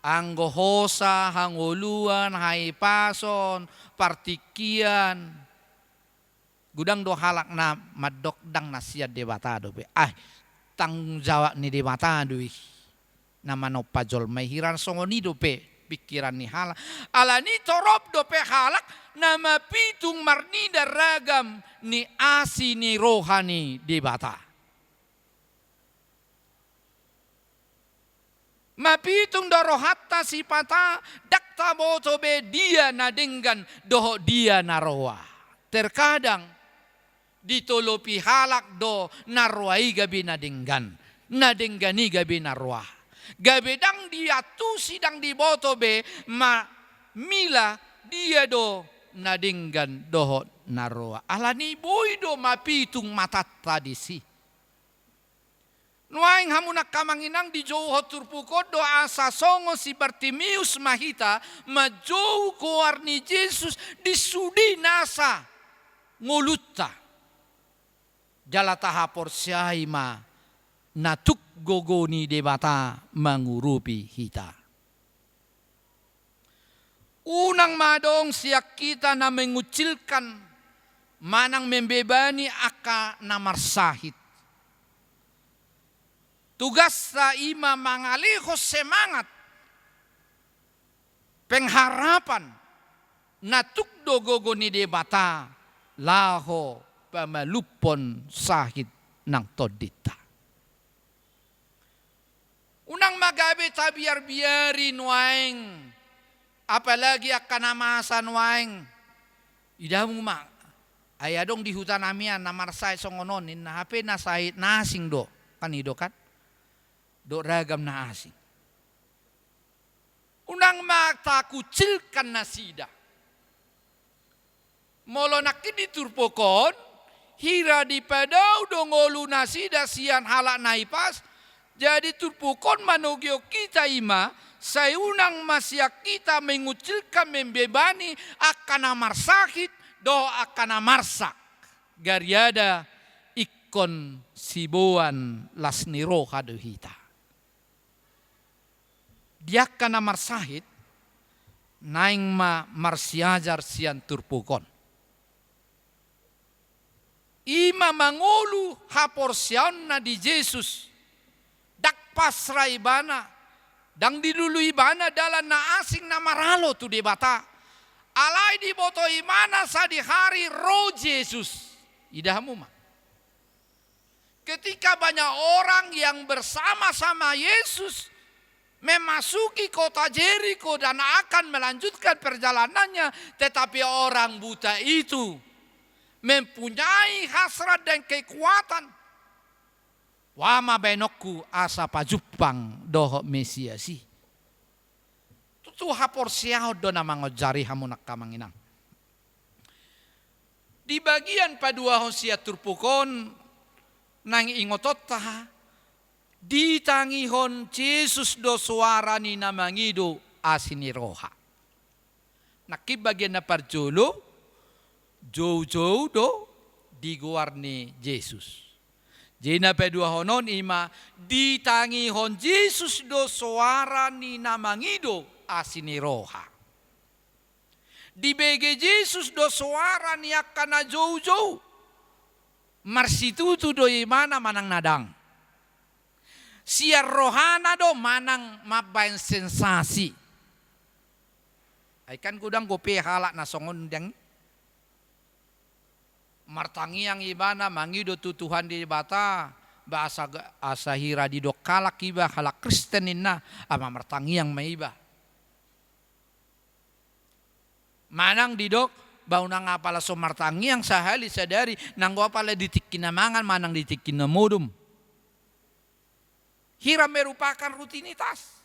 Anggohosa, hanguluan, haipason, partikian. Gudang do halak na madokdang nasiat debata do be. Tanggung jawab ni debata dui nama no pajol mahiran songoni dope pikiran ni halak alani torop dope halak nama pitung marnida ragam ni asi ni rohani debata mapitung dorohatta sipata dakta boto be dia nadenggan doho dia naroa terkadang ditolopi halak do narwai gabi nadenggan nadenggani gabi narwah gabi dang diatu sidang diboto be ma mila dia do nadenggan doho narwah alani boy do mapitung matatta disi nuaing hamunak kamanginang di jauh turpukod do asa songo si Bartimius mahita majauh kuarni Yesus disudi nasa ngulutta jalata hapor siaima natuk gogoni debata mengurupi hita. Unang madong siak kita na mengucilkan manang membebani aka namarsahit. Tugas sa ima mangalihos semangat pengharapan natuk gogoni debata laho pamalupon sahid ng todita. Unang magabi tabiar-biari nuaing apalagi akan namasa nuaing idamu mak ayadong di hutan amian namarsay songononin na hape na sahid nasing do kanido kan do ragam na asing. Unang matakucilkan nasida molo nakidi turpokon hira di padau dongolu nasida sian halak naipas jadi turpukon manogyo kita ima sayunang masyak kita mengucilkan membebani akan amarsakit do akan amarsak gariada ikon sibuan lasniro haduhita dia akan amarsahit naing ma marsiajar sian turpukon Ima mangulu haporsiaon na di Jesus. Dak pasra ibana. Dang dilulu ibana dalam na asing na maralo tu di bata. Alai di boto imana sa di hari roh Jesus. Idahamu mah. Ketika banyak orang yang bersama-sama Yesus memasuki kota Jeriko dan akan melanjutkan perjalanannya, tetapi orang buta itu mempunyai hasrat dan kekuatan. Wama benokku asa pajupang doho Mesiasi. Tutu hapor siaho do na mangojari hamunak kamanginang. Di bagian padua Hosea turpukon nang ingotota ditangihon Jesus do suara ni namangido asini roha. Nakib bagian na parjolo jauh-jauh do diguar ni Jesus. Jina pedua honon ima ditangihon Jesus do suara ni namangido asini roha. Di bege Jesus do suara ni akana jauh-jauh. Marsitutu do imana manang nadang. Siar rohana do manang mabain sensasi. Aikan kudang gope halak na songon dang. Martangi yang ibana mangido tu Tuhan di bata. Bahasa asahira di do kalak iba halak Kristenin na ama martangi yang maiba. Manang di dok bau nang apala so martangi yang sahali sadari nanggo apala ditikin na mangan manang ditikin na modum. Hira merupakan rutinitas.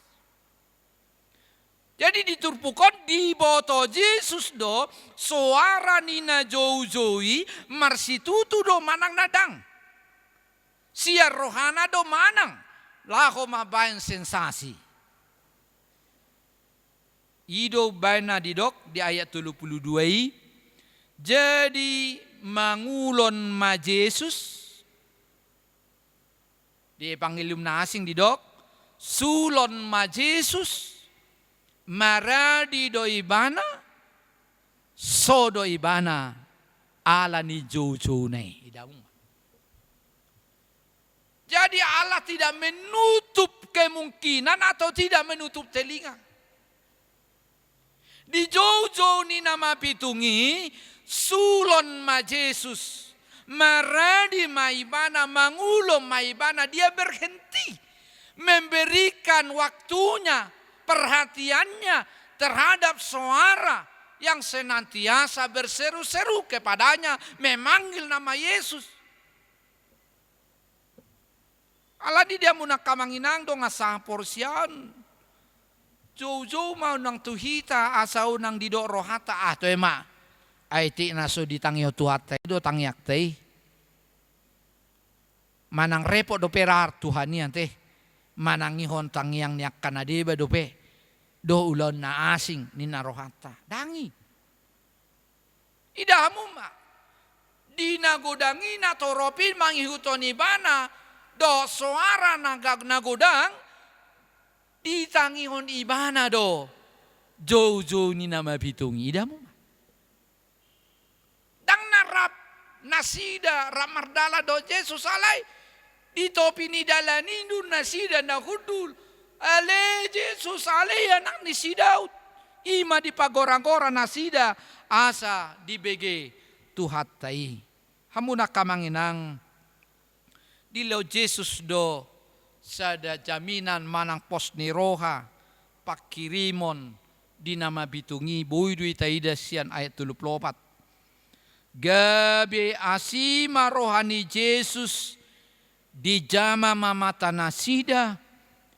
Jadi diturpukon di boto Jesus do suara nina jauh-jauhi marsitutu do manang nadang. Siar rohana do manang laho mabayan sensasi. Ido bana didok di ayat 32. Jadi mangulon ma Jesus di Evangelium na asing didok sulon ma Jesus maradi do ibana so do ibana ala ni jujune. Jadi Allah tidak menutup kemungkinan atau tidak menutup telinga. Di jauh-jauh ni nama pitungi sulon ma Jesus maradi maibana mangulom maibana dia berhenti memberikan waktunya perhatiannya terhadap suara yang senantiasa berseru-seru kepadanya memanggil nama Yesus. Allah di dia munak kamanginang dong asah porsian. Jauh-jauh mau nang tuhita asau nang didok rohata to ema. Aiti naso ditangyo tuhata do tangyak teh. Manang repot do perar Tuhanian teh. Manangihon tangyang niak kanadeba dope. Do ulon na asing ni narohata. Dangi. Idahamu ma. Dinagodangi na toropin mangihutoni bana. Do suara nagodang. Ditangihon ibana do. Jojo ni nama pitungi. Idahamu ma. Dang narap nasida ramardala do Jesus alay. Di topi ni dalanindu nasida na hudul. Ale Jesus ale anak ni sidaut. Ima di pagorang-gorang nasida. Asa di bege tuhat tai. Hamuna kamanginang. Di lo Jesus do. Sada jaminan manang pos ni roha. Pakirimon. Di nama bitungi. Boydu itaida sian ayat 34. Gabe asima rohani Jesus. Di jama mamata nasida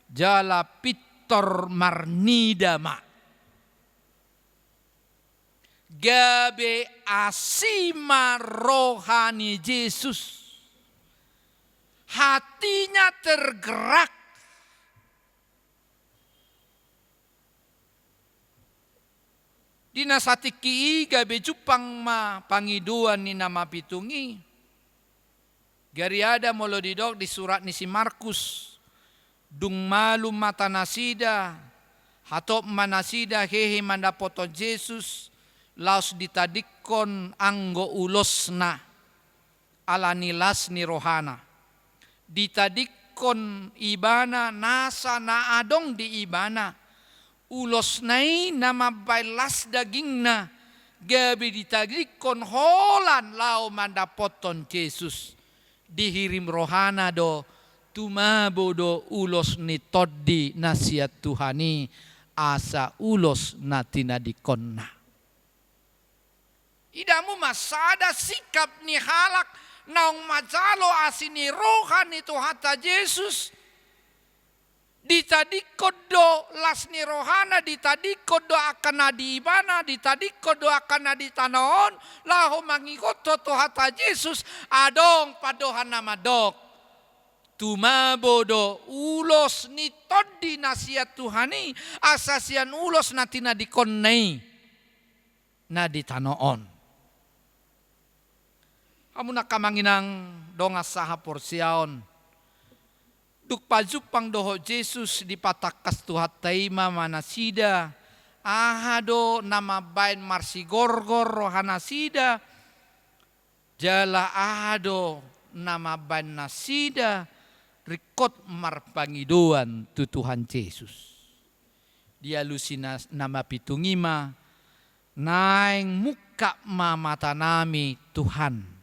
jala pitor marnida ma. Gabe asima rohani Jesus. Hatinya tergerak. Dinasatiki gabe jupang ma pangiduan ni nama pitungi. Gari ada molo didok di surat ni si Markus. Dung malu mata nasida. Hatop manasida hehe mandapoto Jesus. Laos ditadikon anggo ulosna. alani lasni rohana. Ditadikon ibana nasa na adong di ibana. Ulos nai nama bailas dagingna. Gabi ditadikon holan lau mandapoton Yesus. Dihirim rohana do tumabo do ulos ni toddi nasihat Tuhani asa ulos na tinadikonna. Idamu masada sikap ni halak naung majalo asini rohani Tuhata Yesus. Ditadikodo lasni rohana, ditadikodo akan di ibana, ditadikodo akan di tanaon, laho mangikoto Tuhata Yesus adong padohan nama dok. Tumabodo ulos ni todi nasihat Tuhani asasian ulos natina dikonnei na di tanaon. Amuna kamanginang donga saha porsiaon. Duk pajupang doho Yesus di patakas tuhat taima manasida. Ahado nama bain marsigorgor rohana sida. Jala ahado nama bain nasida. Rikot marpangidoan tu Tuhan Yesus. Dia lusina nama pitungima. Naing muka mata nami Tuhan.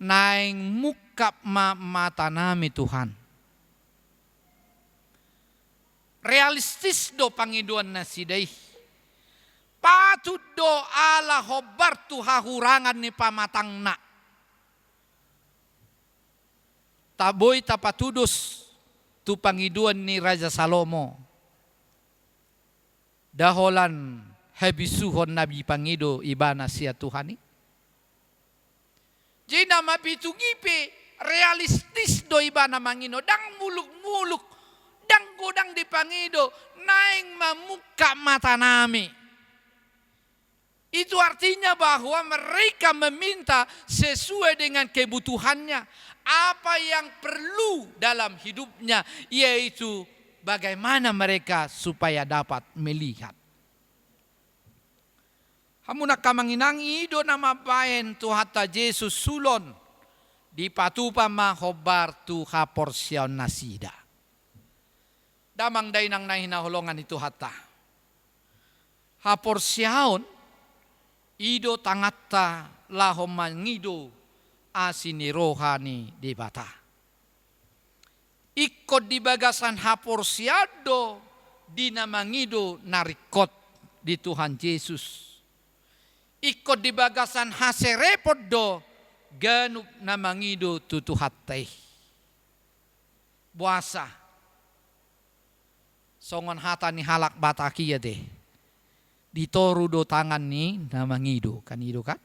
Naing muka mata nami Tuhan. Realistis do pangiduan nasidai. Patut do ala hobar tu hahurangan ni pamatang na. Taboy tapatudus tu pangiduan ni Raja Salomo. Daholan habisuhon nabi pangido ibana sia Tuhani. Jina mapitungipe realistis do ibana mangino dang muluk-muluk dang godang dipangido naing mamuka mata nami. Itu artinya bahwa mereka meminta sesuai dengan kebutuhannya, apa yang perlu dalam hidupnya, yaitu bagaimana mereka supaya dapat melihat. Hamuna kamanginang ido nama baen Tuhata Yesus sulon di patupa mahobar tu haporsiaon nasida. Damang dainang nahinahulongan itu hata. Haporsiaon ido tangata lahom mangido asini rohani di bata. Ikut di bagasan haporsiado dinamangido narikot di Tuhan Yesus. Ikut di bagasan haserepot do ganup namangido tutuhatay. Buasa. Songon hata ni halak batakia deh. Ditoru do tangan ni namangido. Kan ido kan?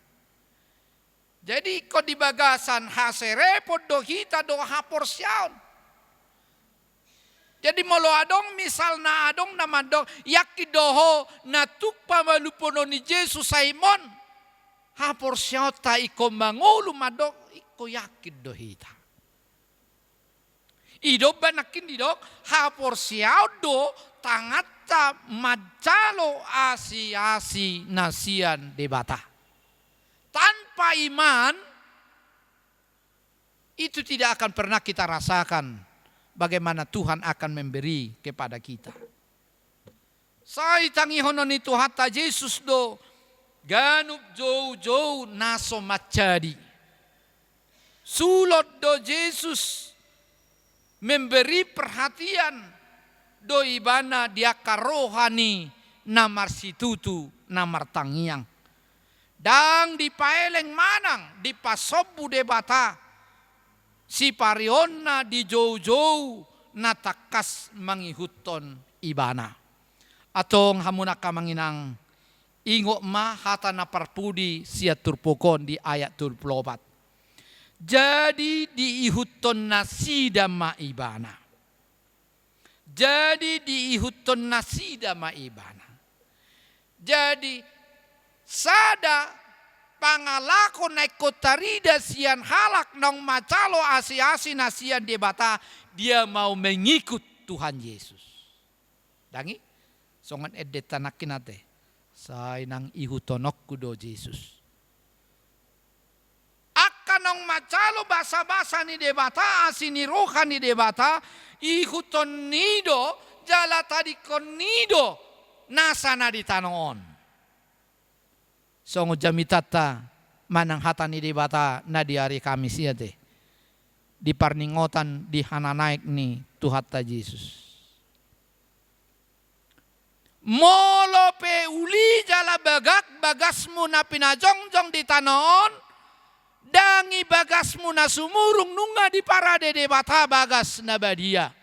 Jadi ikut di bagasan haserepot do kita do haporsiaon. Jadi molo adong misal na adong namadong yakidoho na tukpa malupono ni Jesus Simon. Hapor siyota iko mangulu madok iko yakid dohita. Ido banakin didok hapor siyado tangata majalo asi-asi nasian debata. Tanpa iman itu tidak akan pernah kita rasakan bagaimana Tuhan akan memberi kepada kita. Sai tangihonon itu hatta Yesus do ganup jauh-jauh naso macadi. Sulot do Yesus memberi perhatian do ibana dia karohani namar situtu namar tangiang. Dang dipaeleng manang di pasobu debata. Si parionna di jauh-jauh natakas mangihuton ibana. Atong hamuna kamanginang ingok ma hata na parpudi sia turpokon di ayat 24. Jadi diihuton nasida ma ibana. Jadi diihuton nasida ma ibana. Jadi sada pangalako naik kotarida sian halak nong macalo asi-asi nasian debata dia mau mengikut Tuhan Yesus. Dangi songan edet tanakin ate say nang ihutonok kudo Yesus. macalo basa-basa ni debata asini roha ni debata ikuton nido jala tadi konido nasana di tanoon. Songo jamitata manang hata ni debata na di hari Kamis yate. Di parningotan di hananaik ni Tuhata Yesus. Molo pe uli jala bagak bagasmu na pinajongjong di tanoon dangi bagasmu na sumurung nunga di parade debata bagas na badia.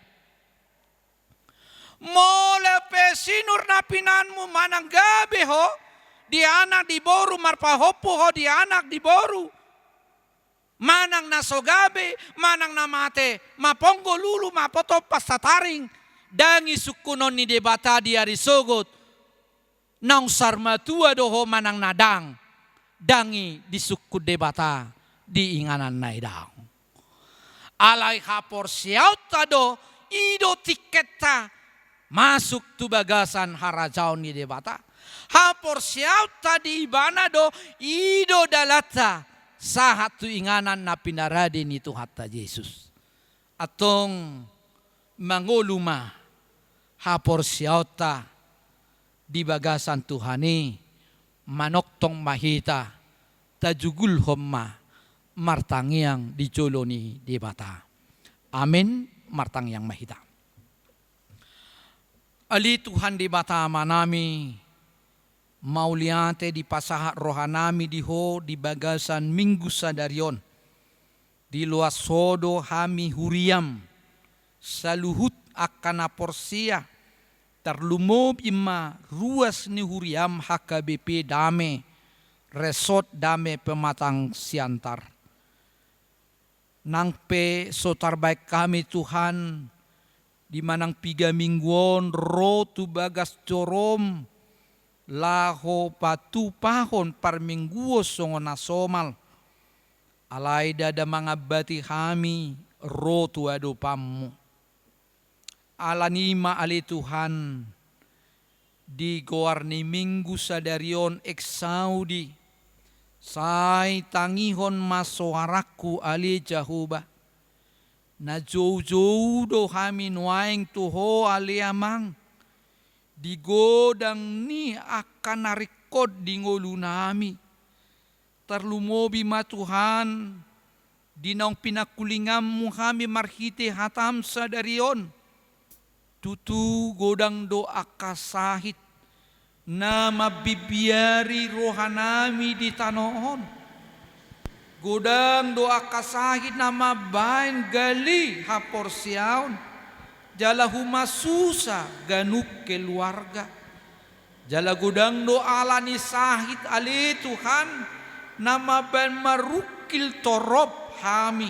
Molo pe sinur na pinanmu manang gabe ho di anak di boru marpahopo ho di anak di boru. Manang nasogabe, manang namate, maponggo lulu, mapoto pastataring, dangi sukunon ni debata di hari sogot, nang sarmatua doho manang nadang, dangi di suku debata di inganan naidang. Alai hapor siaut tado, ido tiketa, masuk tu bagasan harajau ni debata. Hapor siaut tadi ibana do, ido dalata, sahat tu inganan na pinaradi ni Tuhata Yesus. Atong manguluma hapor siauta di bagasan Tuhani manoktong mahita tajugul homma martangiang di joloni di bata. Amin martangiang mahita. Ali Tuhan di bata manami mauliate di pasahat rohanami diho di bagasan minggu sadarion di luas sodo hami huriam saluhut akan porsia terlumob ima ruas ni huriam HKBP dame resort dame pematang siantar nangpe sotar baik kami Tuhan di manang 3 mingguon rotu bagas corom laho patu pahon par mingguo songo nasomal alai dada mangabati kami rotu ado pammu alanima ali Tuhan di goarni minggu sadarion eksaudi sai tangihon masoaraku ali jahuba na jauh-jauh do kami nuaing tuho ali amang di godang ni akan narikod di ngolu nami. Terlumobi ma Tuhan, di naong pinakulingamu kami marhite hatam sadarion. Tutu godang do akasahit na mabibiari rohanami di tanoon. Godang do akasahit na mabain gali hapor siaon. Jala humasusa ganuk keluarga. Jala gudang do alani sahit ali Tuhan. Nama ban marukil torop hami.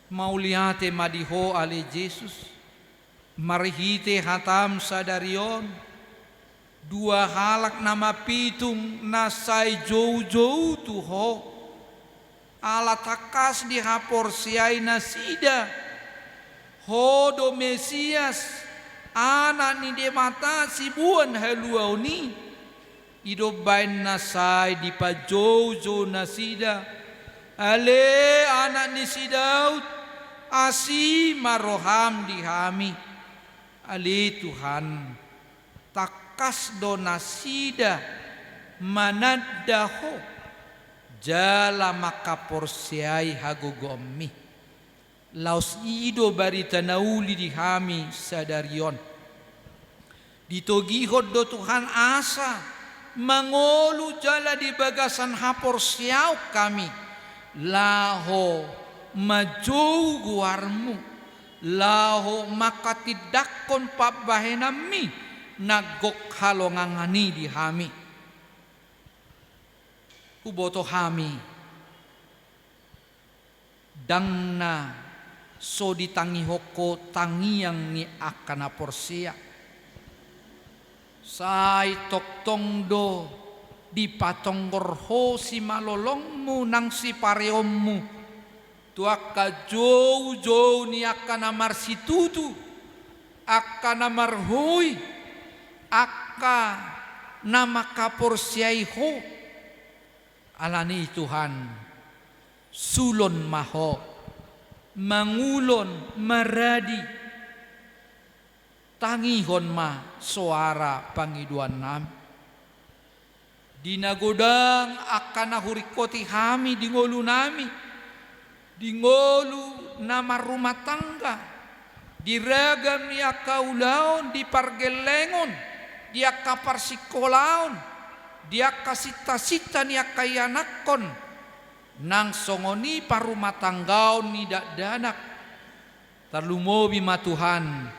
Mauliate madiho ali Yesus. Marihite hatam sadarion. 2 halak nama pitung nasai jauh-jauh tuho. Ala takas di hapor siai nasida. Hodo Mesias anak ni demata sibuan haluau ni ido bain nasai di pajojo nasida ale anak ni si Daud asi maroham di hami ali Tuhan takas do nasida manadaho jala makaporsiai hagogomi laos ido barita nauli di hami sadarion. Ditogihod do Tuhan asa mangolu jala di bagasan hapor siau kami. Laho majou guarmu. Laho makatidakon pabahenami nagok halongangani di hami. Kuboto hami dangna so ditangi hoko tangiang ni akana porsia sai toktong do di patonggorho si malolongmu nang si pareommu tuaka jauh-jauh ni akana marsitutu akana marhui aka nama kaporsiai ho alani Tuhan sulon maho, mangulon maradi, tangihon ma suara pangiduan nami. Dinagodang akan nahurikoti hami di ngolu nami, di ngolu nama rumah tangga, diragam ni akaulaon, di pargelengon, di akaparsikolaon, di akasita-sita ni akayanakon, nang songoni parumah tanggaon ni danak, terlumobi matuhan,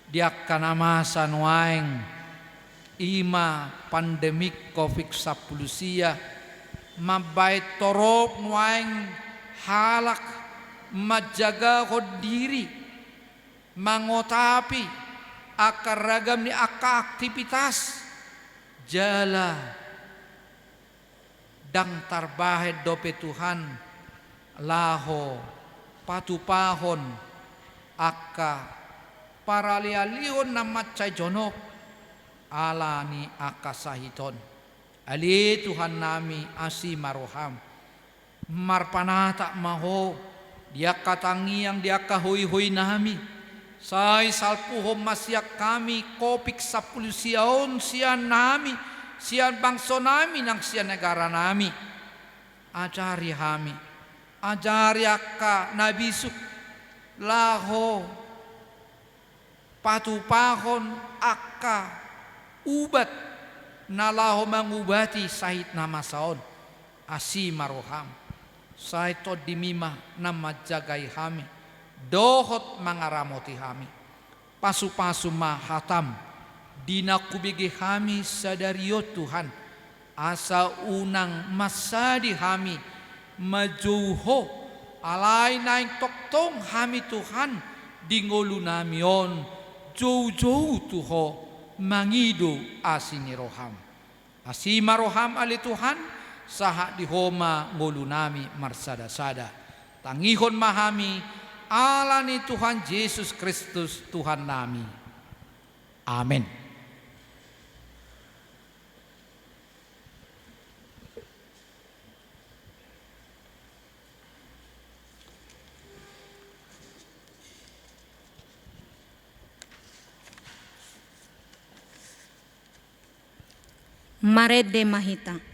di akanamasan waeng, ima pandemik COVID-19 mabait torop nuaing halak majaga diri mangotapi akar ragam ni aktivitas jala dang tarbahed dope Tuhan laho patupahon aka paralialion na matchay jonok ala ni akasahiton. Ali Tuhan nami asi maroham. Marpanata maho dia katangiang dia kahoy-hoy nami. Say salpuhom masyak kami kopik sapulusiaon sian nami, sian bangso nami nang sian negara nami. Ajari hami, ajari akka nabisuk laho patupahon akka ubat nalaho mangubati sahit nama saon asi maroham sahit to dimima nama jagai hami dohot mangaramoti hami pasu-pasu mahatam dina kubigi hami sadariyo Tuhan asa unang masadi hami majuho alay naing toktong hami Tuhan dingolu namion jauh-jauh tuho mangido asini roham asima roham ali Tuhan saha dihoma ngolu nami marsada-sada tangihon mahami alani Tuhan Yesus Kristus Tuhan nami amin. Marede Mahita.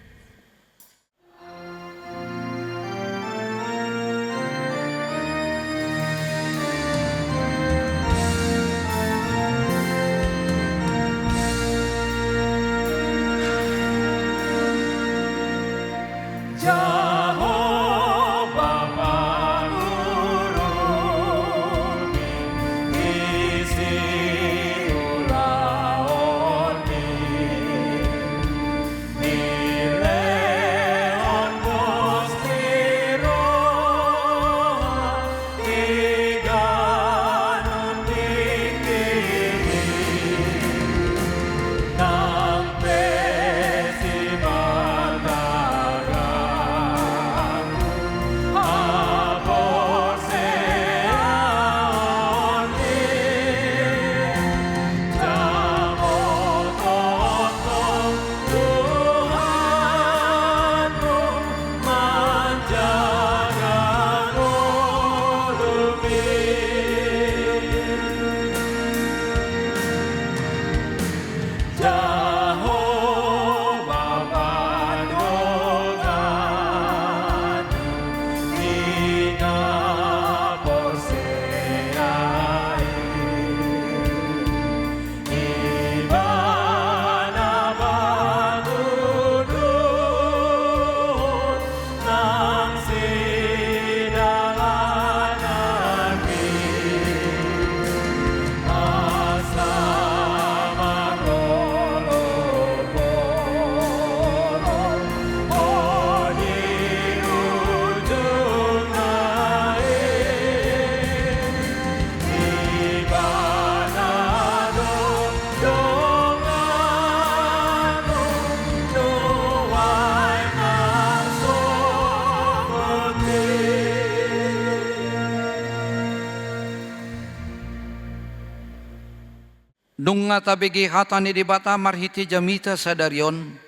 Nung nga tabigi hatani di bata marhiti jamita sadarion,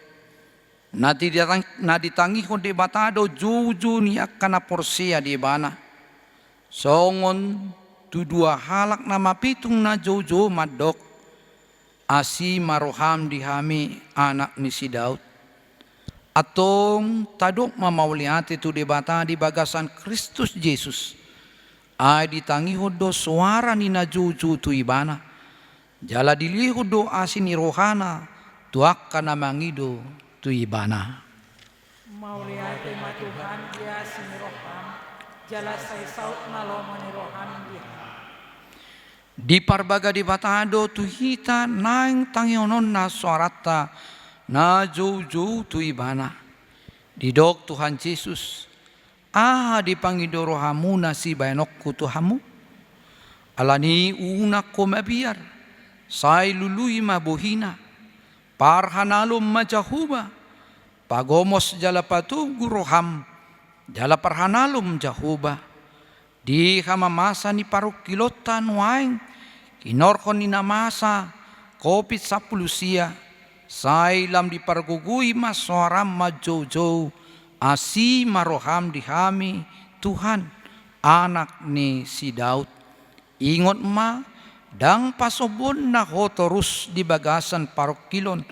Na ditangi ko di batado juju ni akana porsia di bana. Songon tu dua halak na mapitung na jojo madok. Asi maroham di hami anak ni si Daud. Atong tadok mamauliati tu di bata di bagasan Kristus Yesus. Ay ditangi hodo suara ni na juju tu ibana. Jala diliho do asi ni rohana tuak kana mangido tu ibana. Mauliate ma Tuhan dia siniroham. Jala say saut na lomo ni rohan dia. Di parbaga di batado tu hita naing tangionon na suarata na jojo tu ibana. Didok Tuhan Yesus. Dipangido rohamu na si bayanokku Tuhamu. Alani unak ko mabiar. Say lului mabuhina. Parhanalum majahuba. Pagomos jala patugu roham. Jala parhanalum jahuba. Di hamamasa ni paruk kilotan waing. Kinorkon ni namasa. Kopit sapulusia. Say lam di pargugui masoram majojo. Asi maroham dihami Tuhan anak ni si Daud. Ingot ma dang pasobon na hotorus di bagasan parokilon.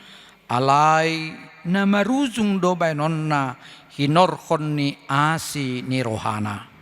Alay na marujung do bainon na hinorkon ni asi ni rohana.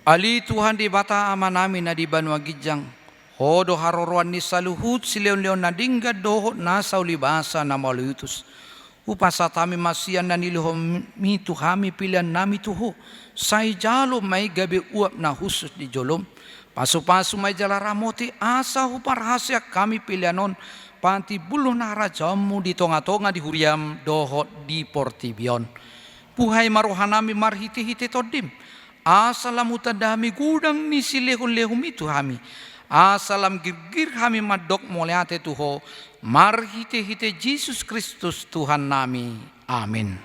Ali Tuhan di bata ama namin na di Banua Gijang. Hodo haroroan ni saluhut si leon-leon na dingga dohot nasa ulibasa na maluitus. Upasa tami masian na nilihom mi tuhami pilihan nami tuho. Say jalo may gabi uap na husus di jolom. Pasu-pasu may jala ramoti asa huparhasya kami pilihanon. Panti buluh na rajamu di tonga-tonga di huriam dohot di portibion. Puhay marohanami marhiti-hiti todim. Asalam utadami gudang ni silehum-lehum itu hami. Asalam girgir hami madok moleate tuho. Marhite-hite Yesus Kristus Tuhan nami. Amin.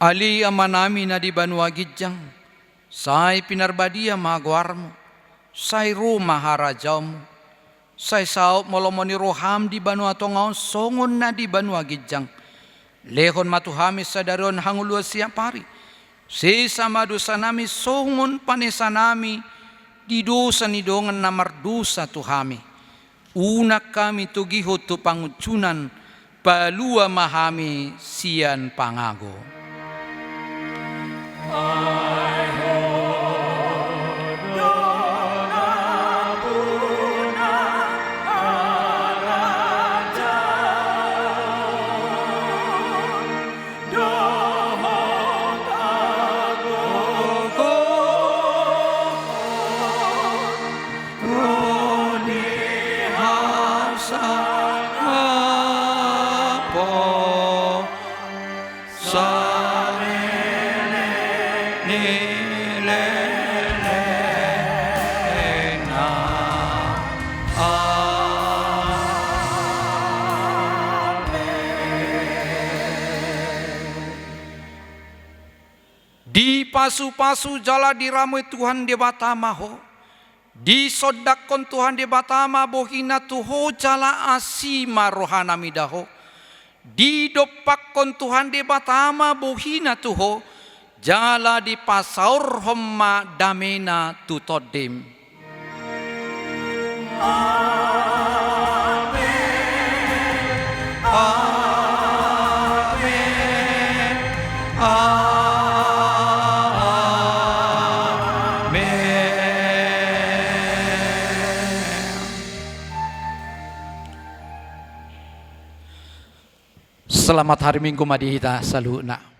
Ali ama nami na di Banua Gijang, say pinarbadia magwarmo, say rumah harajamu, say saop molomoni roham di Banua Tongaon songon na di Banua Gijang, lehon matuhami sadaron hangulua siapari, sisa madusa nami songon panesa nami, di dosa ni dongan namar dosa tuhami, unak kami tugiho tu pangucunan, palua mahami sian pangago. Di pasu-pasu jala diramui Tuhan di batamaho. Di sodakon Tuhan di batama bohina tuho jala asima rohana midaho. Di dopakon Tuhan di batama bohina tuho jala di pasaur homma damena tutodem. Selamat hari Minggu madihita saluna.